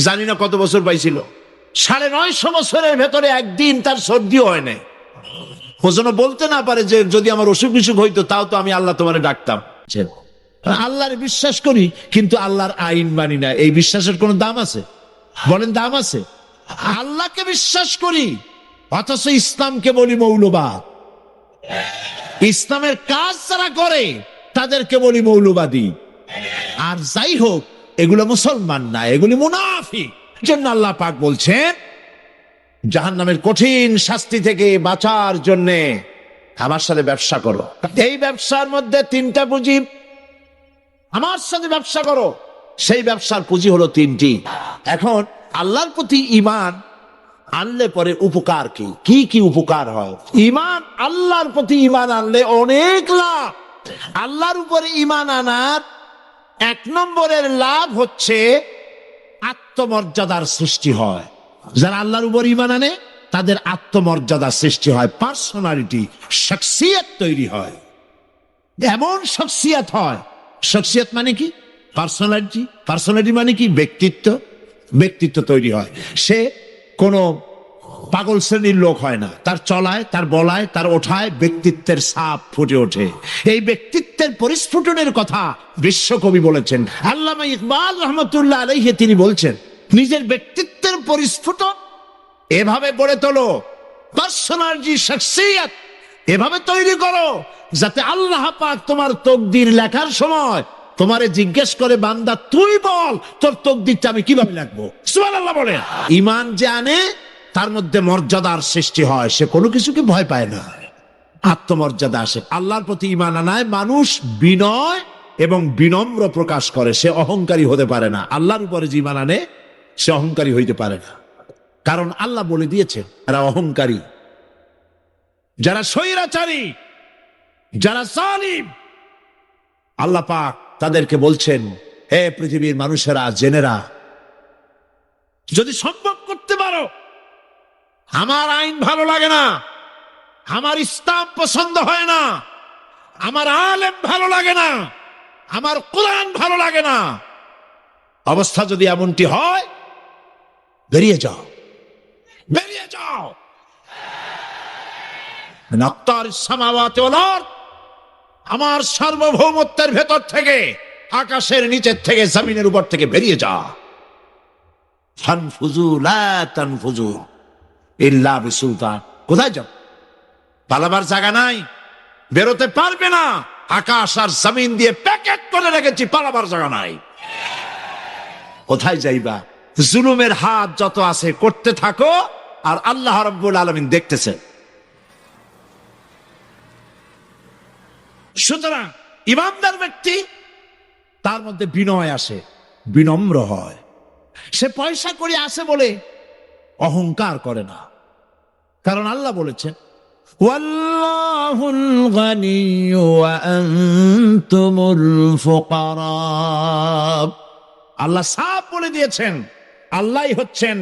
A: জানি না কত বছর পাইছিল। 950 বছরের ভেতরে একদিন তার সর্দিও হয় নাই। ও যেন বলতে না পারে যে যদি আমার অসুখ বিসুখ হইতো তাও তো আমি আল্লাহ তোমারে ডাকতাম। আল্লাহর বিশ্বাস করি কিন্তু আল্লাহর আইন মানি না, এই বিশ্বাসের কোন দাম আছে? বলেন দাম আছে? আল্লাহকে বিশ্বাস করি অথচ ইসলামকে বলি মৌলবাদ। ইসলামের কাজ যারা করে তাদেরকে বলি মৌলবাদী। আর যাই হোক, এগুলো মুসলমান না, এগুলি মুনাফিক। জন্য আল্লাহ পাক বলছেন জাহান্নামের কঠিন শাস্তি থেকে বাঁচার জন্য আমার সাথে ব্যবসা করো। এই ব্যবসার মধ্যে 3টা পুঁজি। আমার সাথে ব্যবসা করো, সেই ব্যবসার পুঁজি হলো 3টি। এখন আল্লাহর প্রতি ঈমান আনলে পরে উপকার কি কি কি উপকার হয়? ঈমান, আল্লাহর প্রতি ঈমান আনলে অনেক লাভ। আল্লাহর উপরে ঈমান আনার 1 নম্বরের লাভ হচ্ছে আত্মমর্যাদার সৃষ্টি হয়। যারা আল্লাহর উপর ঈমান আনে তাদের আত্মমর্যাদার সৃষ্টি হয়, পার্সোনালিটি, শখসিয়ত তৈরি হয়। এমন শখসিয়ত হয়, শখসিয়ত মানে কি? পার্সোনালিটি। পার্সোনালিটি মানে কি? ব্যক্তিত্ব তৈরি হয়। সে কোনো পাগল শ্রেণীর লোক হয় না, তার চলায়, তার বলায়, তার ওঠায় ব্যক্তিত্বের ছাপ ফুটে ওঠে। এই ব্যক্তিত্বের পরিস্ফুটনের কথা বিশ্বকবি বলেছেন। আল্লামা ইকবাল রহমতুল্লাহ আলাইহি তিনি বলছেন নিজের ব্যক্তিত্বের পরিস্ফুটন এভাবে গড়ে তোলো, পার্সোনালিটি, শখসিয়ত এভাবে তৈরি করো যাতে আল্লাহ পাক তোমার তকদির লেখার সময় তোমারে জিজ্ঞেস করে, বান্দা তুই বল তোর তকদিরটা আমি কিভাবে লিখবো। সুবহানাল্লাহ বলেন। ঈমান যে আনে তার মধ্যে মর্যাদার সৃষ্টি হয়, সে কোনো কিছুকে ভয় পায় না, আত্মমর্যাদা আসে। আল্লাহর প্রতি ঈমান আনায় মানুষ বিনয় এবং বিনম্র প্রকাশ করে, সে অহংকারী হতে পারে না। আল্লাহর উপরে যে ঈমান আনে সে অহংকারী হইতে পারে না, কারণ আল্লাহ বলে দিয়েছে এরা অহংকারী, যারা স্বৈরাচারী, যারা জালিম। আল্লাহ পাক তাদেরকে বলছেন, হে পৃথিবীর মানুষেরা, জেনেরা, যদি সম্ভব করতে পারো, আমার আইন ভালো লাগে না, আমার ইসলাম পছন্দ হয় না, আমার আলেম ভালো লাগে না, আমার কোরআন ভালো লাগে না, অবস্থা যদি এমনটি হয়, বেরিয়ে যাও, বেরিয়ে যাও। আমার সার্বভৌমত্বের ভেতর থেকে, আকাশের নিচের থেকে, জমিনের উপর থেকে বেরিয়ে যা। ফানফুজু লা তানফুজু ইল্লা বিসুলতান। কোথায় যাও? পালাবার জায়গা নাই, বেরোতে পারবে না। আকাশ আর জমিন দিয়ে প্যাকেট করে রেখেছি, পালাবার জায়গা নাই। কোথায় যাইবা? জুলুমের হাত যত আছে করতে থাকো, আর আল্লাহ রাব্বুল আলামিন দেখতেছেন। সুতরাং ইমানদার ব্যক্তি, তার মধ্যে বিনয় আসে, বিনম্র হয়। সে পয়সা করে আসে বলে অহংকার করে না, কারণ আল্লাহ বলেছেন ওয়াল্লাহুল গানিয়্যু ওয়া আনতুমুল ফুকারা। আল্লাহ সাফ বলে দিয়েছেন আল্লাহই হচ্ছেন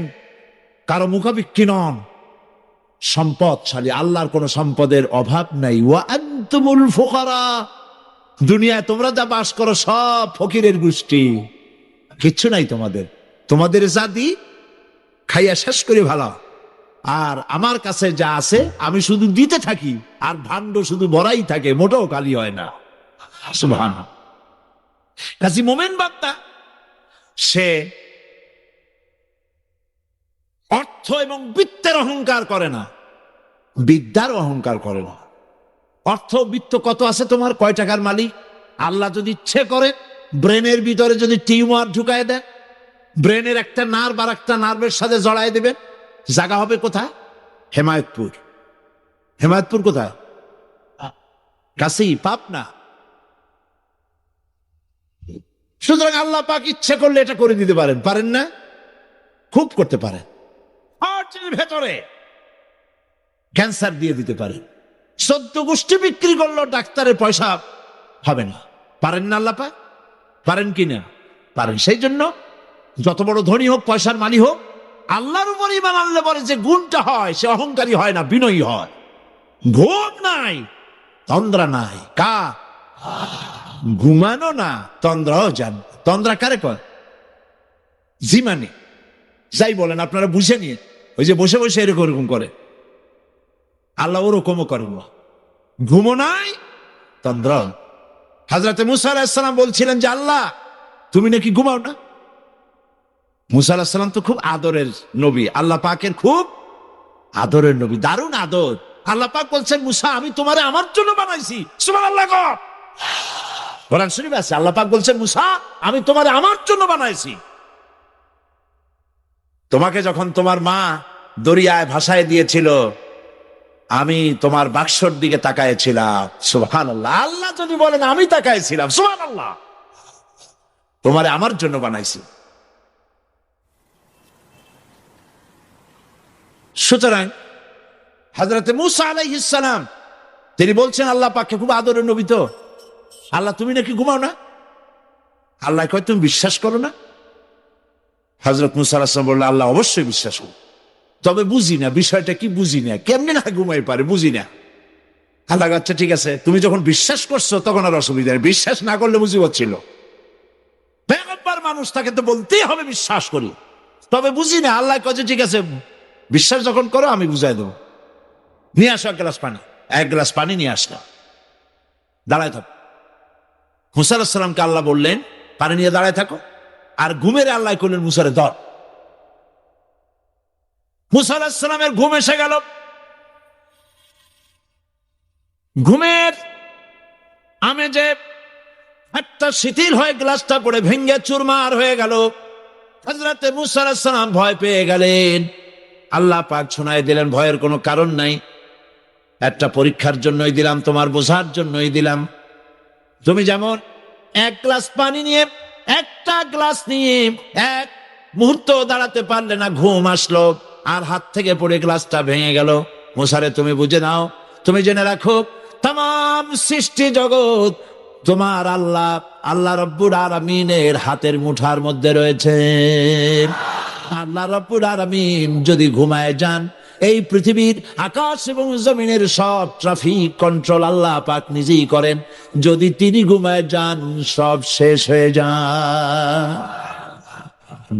A: কারো মুখাপেক্ষী নন, সম্পদশালী। আল্লাহর কোন সম্পদের অভাব নাই। ওয়া আনতুমুল ফুকারা, দুনিয়ায় তোমরা যা বাস করো সব ফকিরের গোষ্ঠী, কিচ্ছু নাই তোমাদের। তোমাদের জাতি খাইয়া শেষ করে ভালো, আর আমার কাছে যা আছে আমি শুধু দিতে থাকি, আর ভাণ্ড শুধু ভরাই থাকে, মোটেও খালি হয় না। সুবহানাল্লাহ। কাজী মোমেন বান্দা সে অর্থ এবং বিত্তের অহংকার করে না, বিদ্যার অহংকার করে না। অর্থ বিত্ত কত আছে তোমার, কয় টাকার মালিক? আল্লাহ যদি ইচ্ছে করে ব্রেনের ভিতরে যদি টিউমার ঢুকায় দেন, ব্রেনের একটা নার্ভ আর একটা নার্ভের সাথে জড়ায় দেবেন, জায়গা হবে কোথায়? হেমায়তপুর। হেমায়তপুর কোথায়? কাছেই, পাবনা। সুতরাং আল্লাহ পাক ইচ্ছে করলে এটা করে দিতে পারেন, পারেন না? খুব করতে পারেন। হার্টের ভেতরে ক্যান্সার দিয়ে দিতে পারেন। 14 গোষ্ঠী বিক্রি করলেও ডাক্তারের পয়সা হবে না, পারেন না আল্লাহ পাক? পারেন কিনা? পারেন। সেই জন্য যত বড় ধনী হোক, পয়সার মালিক হোক, আল্লাহর উপর ঈমান আনলে পরে যে গুণটা হয়, সে অহংকারী হয় না, বিনয়ী হয়। ঘুম নাই, তন্দ্রা নাই, কা ঘুমানো না, তন্দ্রাও যান। তন্দ্রা কারে কয়? জিমানি। যাই বলেন আপনারা বুঝে নিয়ে, ওই যে বসে বসে এরকম করে, আল্লাহ ওরকমও করেন না। ঘুমো নাই, তন্দ্রা। হযরত মুসা আলাইহিস সালাম বলছিলেন যে আল্লাহ তুমি নাকি ঘুমাও না। মুসা আলাইহিস সালাম তো খুব আদরের নবী, আল্লাহ পাকের খুব আদরের নবী, দারুণ আদর। আল্লাহ পাক বলছেন মুসা আমি তোমারে আমার জন্য বানাইছি। সুবহানাল্লাহ। কোরআন শরীফে আছে আল্লাহ পাক বলছেন মুসা আমি তোমারে আমার জন্য বানাইছি। তোমাকে যখন তোমার মা দরিয়ায় ভাসায় দিয়েছিল, আমি তোমার বাক্সর দিকে তাকায়েছিলাম। সুবহানাল্লাহ। আল্লাহ যদি বলেন আমি তাকায়েছিলাম, সুবহানাল্লাহ, তোমারে আমার জন্য বানাইছি। সুতরাং হযরত মুসা আলাইহিস সালাম তিনি বলছেন আল্লাহ পাককে খুব আদরের নবী, তো আল্লাহ তুমি নাকি ঘুমাও না। আল্লাহ কয় তুমি বিশ্বাস করো না। হযরত মুসা আলাইহিস সালাম বললেন আল্লাহ অবশ্যই বিশ্বাস করি, তবে বুঝি না বিষয়টা কি, বুঝি না কেমনে না ঘুমাই পারে, বুঝি না। আল্লাহ আচ্ছা ঠিক আছে, তুমি যখন বিশ্বাস করছো তখন আর অসুবিধা নেই, বিশ্বাস না করলে মুসিবত ছিল। পয়গম্বর মানুষ তাকে তো বলতেই হবে বিশ্বাস করি, তবে বুঝি না। আল্লাহ কয় ঠিক আছে বিশ্বাস যখন করো আমি বুঝাই দেবো, নিয়ে আসো এক গ্লাস পানি। এক গ্লাস পানি নিয়ে আসলাম, দাঁড়ায় থাকো। মুসা আলাইহিস সালামকে আল্লাহ বললেন পানি নিয়ে দাঁড়ায় থাকো, আর ঘুমের আল্লাহ করলেন মুসারে ধর। মুসা আলাইহিস সালামের ঘুম এসে গেল। ঘুমের আমেজে একটা শিথিল হয়ে গ্লাসটা পড়ে ভেঙ্গে চুরমার হয়ে গেল। হযরত মুসা আলাইহিস সালাম ভয় পেয়ে গেলেন। আল্লাহ পাক শোনায় দিলেন ভয়ের কোনো কারণ নাই, একটা পরীক্ষার জন্যই দিলাম, তোমার বোঝার জন্যই দিলাম। তুমি যেমন এক গ্লাস পানি নিয়ে, একটা গ্লাস নিয়ে এক মুহূর্ত দাঁড়াতে পারলে না, ঘুম আসলো আর হাত থেকে পড়ে গ্লাসটা ভেঙে গেল। মুসারে তুমি বুঝে নাও, তুমি জেনে রাখো তাম সৃষ্টি জগৎ তোমার আল্লাহ আল্লাহ রব্বুল আলামিনের হাতের মুঠার মধ্যে রয়েছে। আল্লাহ রব্বুল আলামিন যদি ঘুমায় যান, এই পৃথিবীর আকাশ এবং জমিনের সব ট্রাফিক কন্ট্রোল আল্লাহ পাক নিজেই করেন। যদি তিনি ঘুমায় যান সব শেষ হয়ে যায়।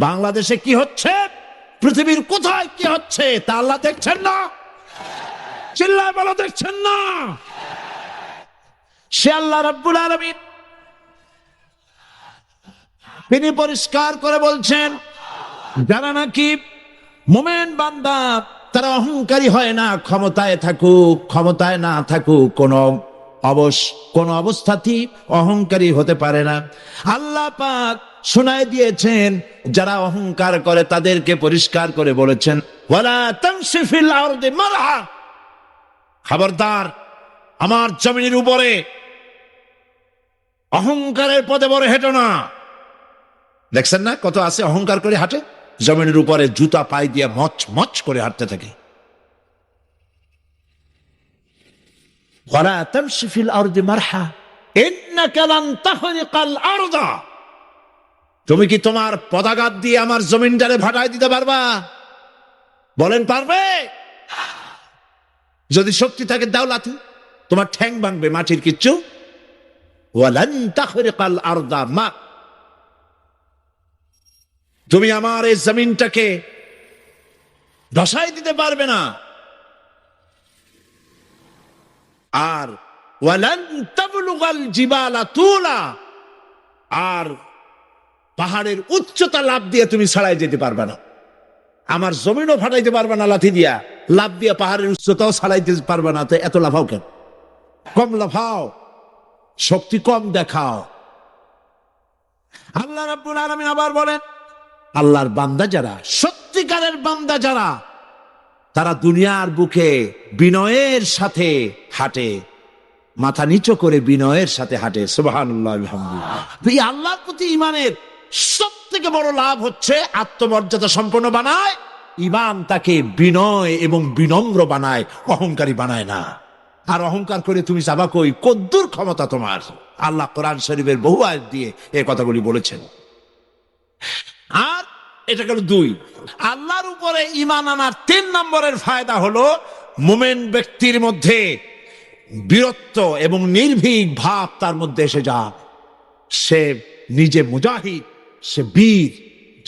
A: বাংলাদেশে কি হচ্ছে, পৃথিবীর কোথায় কি হচ্ছে তা আল্লাহ দেখছেন না? চিল্লায় বলো দেখছেন না? সে আল্লাহ রাব্বুল আলামিন তিনি পরিষ্কার করে বলছেন যারা নাকি মুমিন বান্দা তারা অহংকারী হয় না, ক্ষমতায় থাকুক ক্ষমতায় না থাকুক কোন অবস্থাতেই অহংকারী হতে পারে না। আল্লাহ পাক শোনায় দিয়েছেন যারা অহংকার করে তাদেরকে পরিষ্কার করে বলেছেন ওয়ালা তামশি ফিল আরদি মারহা, খবরদার আমার জমিনের উপরে অহংকারের পথে বড় হেঁটো না। দেখছেন না কত আছে অহংকার করে হাঁটে, জমিনের উপরে জুতা পায়ে দিয়ে মচ মচ করে হাঁটতে থাকে। ওয়ালা তামশি ফিল আরদি মারহা ইন্নাকা লান তাখরিকাল আরদা, তুমি কি তোমার পদাঘাত দিয়ে আমার জমিনটারে ভাটায় দিতে পারবা? বলেন পারবে? যদি শক্তি থাকে দাও লাথি, তোমার ঠ্যাং ভাঙবে, মাটির কিচ্ছু। ওয়ালান তাখরিকাল আরদা মা, তুমি আমার এই জমিনটাকে ধসাই দিতে পারবে না। আর ওয়ালান তাবলুগাল জিবালা তুলা, আর পাহাড়ের উচ্চতা লাফ দিয়ে তুমি ছাড়াই যেতে পারবে না। আমার জমিনও ফাটাইতে পারবে না লাথি দিয়া, লাফ দিয়ে পাহাড়ের উচ্চতাও ছাড়াইতে পারবে না। তো এত লাফাও কেন? কম লাফাও, শক্তি কম দেখাও। আল্লাহ রাব্বুল আলামিন আবার বলেন আল্লাহর বান্দা যারা, সত্যিকারের বান্দা যারা, তারা দুনিয়ার বুকে বিনয়ের সাথে হাঁটে, মাথা নিচু করে বিনয়ের সাথে হাঁটে। সুবহানাল্লাহ আলহামদুলিল্লাহ। তো এই আল্লাহর প্রতি ঈমানের সব থেকে বড় লাভ হচ্ছে আত্মমর্যাদা সম্পন্ন বানায়। ঈমান তাকে বিনয় এবং বিনম্র বানায়, অহংকারী বানায় না। আর অহংকার করে তুমি যাবা কই? কদ্দুর ক্ষমতা তোমার? আল্লাহ কোরআন শরীফের বহু আয়াত দিয়ে এই কথাগুলি বলেছেন। আর এটা গেল 2। আল্লাহর উপরে ঈমান আনার 3 নম্বরের ফায়দা হলো মুমিন ব্যক্তির মধ্যে বীরত্ব এবং নির্ভীক ভাব তার মধ্যে এসে যায়। সে নিজে মুজাহিদ, সে বীর,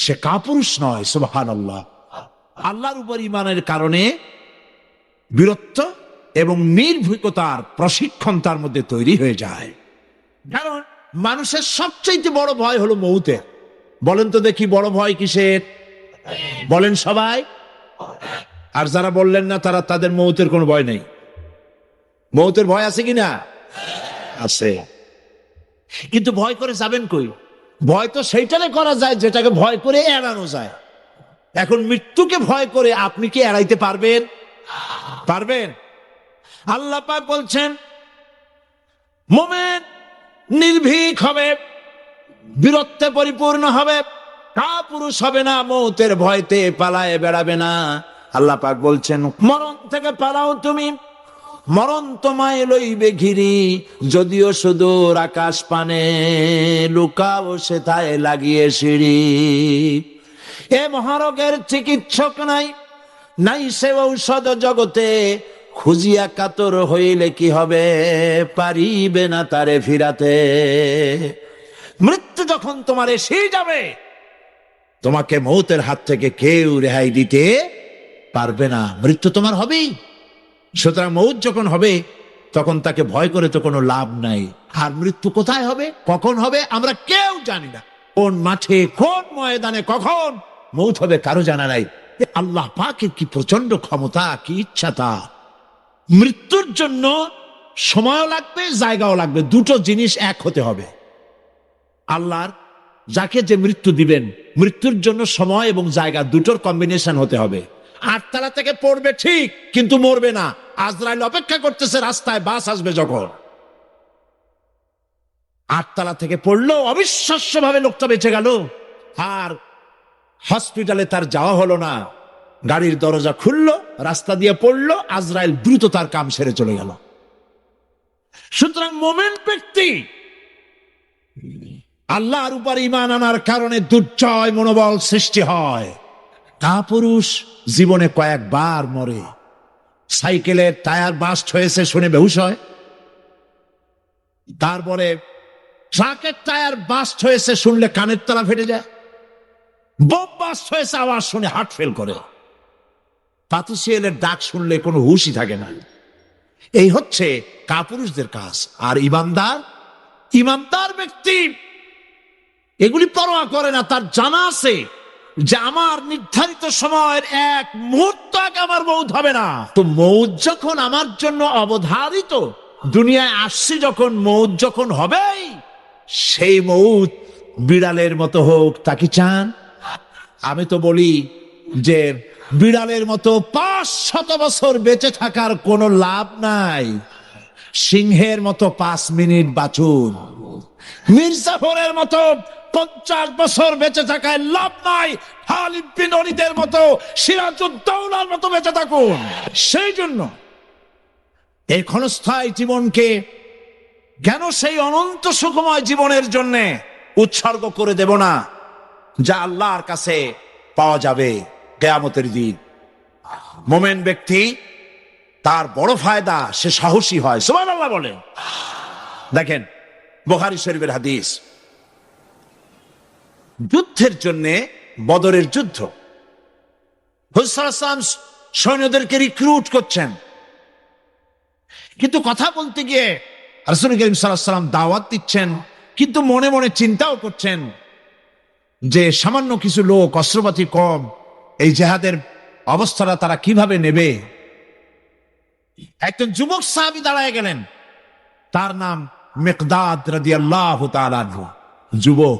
A: সে কাপুরুষ নয়। সুবহানাল্লাহ। আল্লাহর উপর ঈমানের কারণে বীরত্ব এবং নির্ভীকতার প্রশিক্ষণ তার মধ্যে তৈরি হয়ে যায়। কারণ মানুষের সবচেয়ে বড় ভয় হলো মৌতের। বলেন তো দেখি, বড় ভয় কিসের? বলেন সবাই। আর যারা বললেন না তারা, তাদের মৌতের কোনো ভয় নেই। মৌতের ভয় আছে কিনা? আছে। কিন্তু ভয় করে যাবেন কই? ভয় তো সেইটারে করা যায় যেটাকে ভয় করে এড়ানো যায়। এখন মৃত্যুকে ভয় করে আপনি কি এড়াইতে পারবেন? পারবেন? আল্লাহ পাক বলছেন মুমিন নির্ভীক হবে, বীরত্বে পরিপূর্ণ হবে, কাপুরুষ হবে না, মৌতের ভয়তে পালায়ে বেড়াবে না। আল্লাহ পাক বলছেন মরণ থেকে পালাও তুমি, মরণ তোমায় লইবে ঘিরি, যদিও সুদূর আকাশ পানে, লুকাও সেথায় লাগিয়ে সিঁড়ি। এ মহারোগের চিকিৎসক নাই, নাই সে ঔষধ জগতে, খুঁজিয়া কাতর হইলে কি হবে, পারিবে না তারে ফিরাতে। মৃত্যু যখন তোমার এসে যাবে, তোমাকে মৌতের হাত থেকে কেউ রেহাই দিতে পারবে না। মৃত্যু তোমার হবেই। সুতরাং মৌত যখন হবে তখন তাকে ভয় করে তো কোনো লাভ নাই। আর মৃত্যু কোথায় হবে, কখন হবে, আমরা কেউ জানি না। কোন মাঠে, কোন ময়দানে, কখন মৌত হবে কারো জানা নাই। আল্লাহ পাকের কি প্রচন্ড ক্ষমতা, কি ইচ্ছা তা। মৃত্যুর জন্য সময়ও লাগবে, জায়গাও লাগবে, দুটো জিনিস এক হতে হবে। আল্লাহর যাকে যে মৃত্যু দিবেন, মৃত্যুর জন্য সময় এবং জায়গা দুটোর কম্বিনেশন হতে হবে। 8 তলা থেকে পড়বে ঠিক, কিন্তু মরবে না। আজরাইল অপেক্ষা করতেছে রাস্তায়, বাস আসবে যখন। 8 তলা থেকে পড়লো, অবিশ্বাস্য ভাবে লোকটা বেঁচে গেল। আর হসপিটালে তার যাওয়া হলো না, গাড়ির দরজা খুললো, রাস্তা দিয়ে পড়লো, আজরাইল দ্রুত তার কাম সেরে চলে গেল। সুতরাং মুমিন ব্যক্তি আল্লাহর উপর ঈমান আনার কারণে দুর্জয় মনোবল সৃষ্টি হয়। কাপুরুষ জীবনে কয়েকবার মরে। সাইকেলের টায়ার বাস্ট হয়েছে শুনে বেহুশ হয়। তারপরে ট্রাকের টায়ার বাস্ট হয়েছে শুনলে কানের তলা ফেটে যায়। বোম বাস্ট হয়েছে আওয়াজ শুনে হার্ট ফেল করে। পাতুশিয়ালের ডাক শুনলে কোনো হুশই থাকে না। এই হচ্ছে কাপুরুষদের কাজ। আর ইমানদার ব্যক্তি এগুলি পরোয়া করে না। তার জানা আছে যে আমার নির্ধারিত সময়ের 1 মুহূর্ত আগে আমার মৌত হবে না। তো মৌত যখন আমার জন্য অবধারিত, দুনিয়ায় আসছি যখন, মৌত যখন হবেই, সেই মৌত বিড়ালের মতো হোক, তা কি চান? আমি তো বলি যে বিড়ালের মতো 500 বছর বেঁচে থাকার কোনো লাভ নাই। সিংহের মতো 5 মিনিট বাঁচুন। মির্জাফরের মতো 50 বছর বেঁচে থাকায় লাভ নাই। খালিদ বিন ওলীদের মতো, সিরাজউদ্দৌলার মতো বেঁচে থাকুন। সেই জন্য এই ক্ষণস্থায়ী জীবনকে কেন সেই অনন্ত সুখময় জীবনের জন্য উৎসর্গ করে দেব না, যা আল্লাহর কাছে পাওয়া যাবে কিয়ামতের দিন। মুমিন ব্যক্তি তার বড় ফায়দা, সে সাহসী হয়। সুবহানাল্লাহ বলে। দেখেন বুখারী শরীফের হাদিস, যুদ্ধের জন্য, বদরের যুদ্ধ, হুজুর সাল্লাল্লাহু আলাইহি ওয়াসাল্লাম সৈন্যদেরকে রিক্রুট করছেন। কিন্তু কথা বলতে গিয়ে রাসূল করিম সাল্লাল্লাহু আলাইহি ওয়াসাল্লাম দাওয়াত দিচ্ছেন, কিন্তু মনে মনে চিন্তাও করছেন যে সামান্য কিছু লোক, অস্ত্রপাতি কম, এই জিহাদের অবস্থাটা তারা কিভাবে নেবে। একজন যুবক সাহাবী দাঁড়ায় গেলেন, তার নাম মিকদাদ রাদিয়াল্লাহু তাআলা আনহু। যুবক,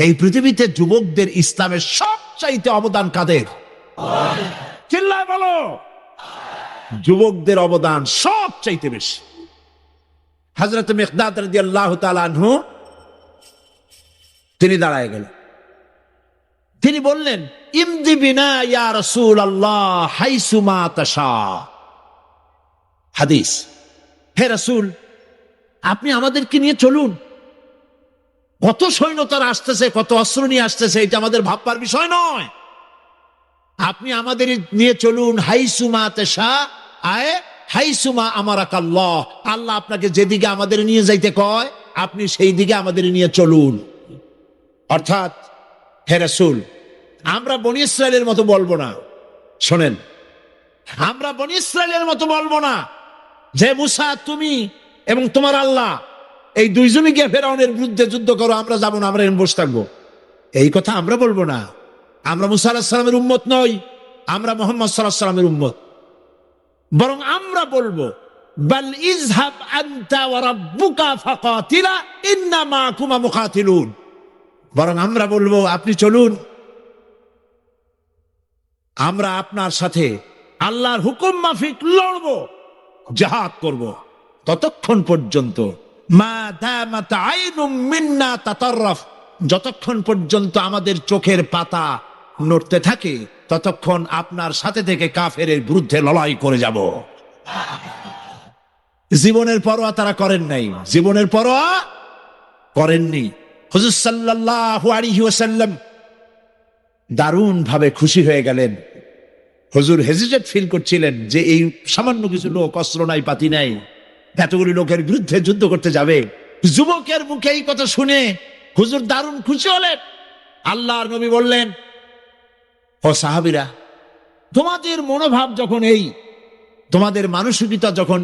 A: এই পৃথিবীতে যুবকদের ইসলামের সবচাইতে অবদান কাদের? চিল্লায় বলো। যুবকদের অবদান সবচাইতে বেশি। হযরত মিকদাদ রাদিয়াল্লাহু তাআলা আনহু তিনি দাঁড়ায় গেলেন। তিনি বললেন, ইমদি বিনা ইয়া রাসূলুল্লাহ হাইসুমা তাশা। হাদিস, হে রাসূল, আপনি আমাদেরকে নিয়ে চলুন, কত সৈন্যতারা আসতেছে, কত অস্ত্র নিয়ে আসতেছে, এটা আমাদের ভাববার বিষয় নয়। আপনি আমাদের নিয়ে চলুন, হাইসুমা তেশা আয় হাইসুমা আমারাকাল্লাহ, আল্লাহ আপনাকে যেদিকে আমাদের নিয়ে যাইতে কয় আপনি সেই দিকে আমাদের নিয়ে চলুন। অর্থাৎ হে রাসূল, আমরা বনি ইসরায়েলের মতো বলবো না। শোনেন, আমরা বনি ইসরায়েলের মতো বলবো না যে মুসা তুমি এবং তোমার আল্লাহ এই দুইজনে গিয়ে ফেরাউনের বিরুদ্ধে যুদ্ধ করো, আমরা যাবো না, আমরা এরকম বসে থাকবো। এই কথা আমরা বলবো না। আমরা মুসা আলাইহিস সালামের উম্মত নই, আমরা মুহাম্মদ সাল্লাল্লাহু আলাইহি ওয়াসাল্লামের উম্মত। বরং আমরা বলবো বাল ইযহাব আনতা ওয়া রাব্বুকা ফাকাতিলা ইন্না মাআকুমা মুকাতিলুন। বরং আমরা বলবো আপনি চলুন, আমরা আপনার সাথে আল্লাহর হুকুম মাফিক লড়বো, জিহাদ করব। ততক্ষণ পর্যন্ত মা দামাত আইনুম মিন্না তাতাররাফ, যতক্ষণ পর্যন্ত আমাদের চোখের পাতা নড়তে থাকে ততক্ষণ আপনার সাথে থেকে কাফেরের বিরুদ্ধে লড়াই করে যাব। জীবনের পরোয়া তারা করেন নাই, জীবনের পরোয়া করেননি। হুজুর সাল্লাল্লাহু আলাইহি ওয়াসাল্লাম দারুণ ভাবে খুশি হয়ে গেলেন। হুজুর হেজিটেট ফিল করছিলেন যে এই সামান্য কিছু লোক, অস্ত্র নাই পাতি নাই, এতগুলি লোকের বিরুদ্ধে যুদ্ধ করতে যাবে। যুবকের মুখে এই কথা শুনে হুজুর দারুণ খুশি হলেন। আল্লাহর নবী বললেন, ও সাহাবীরা, তোমাদের মনোভাব যখন এই, তোমাদের মানসিকতা যখন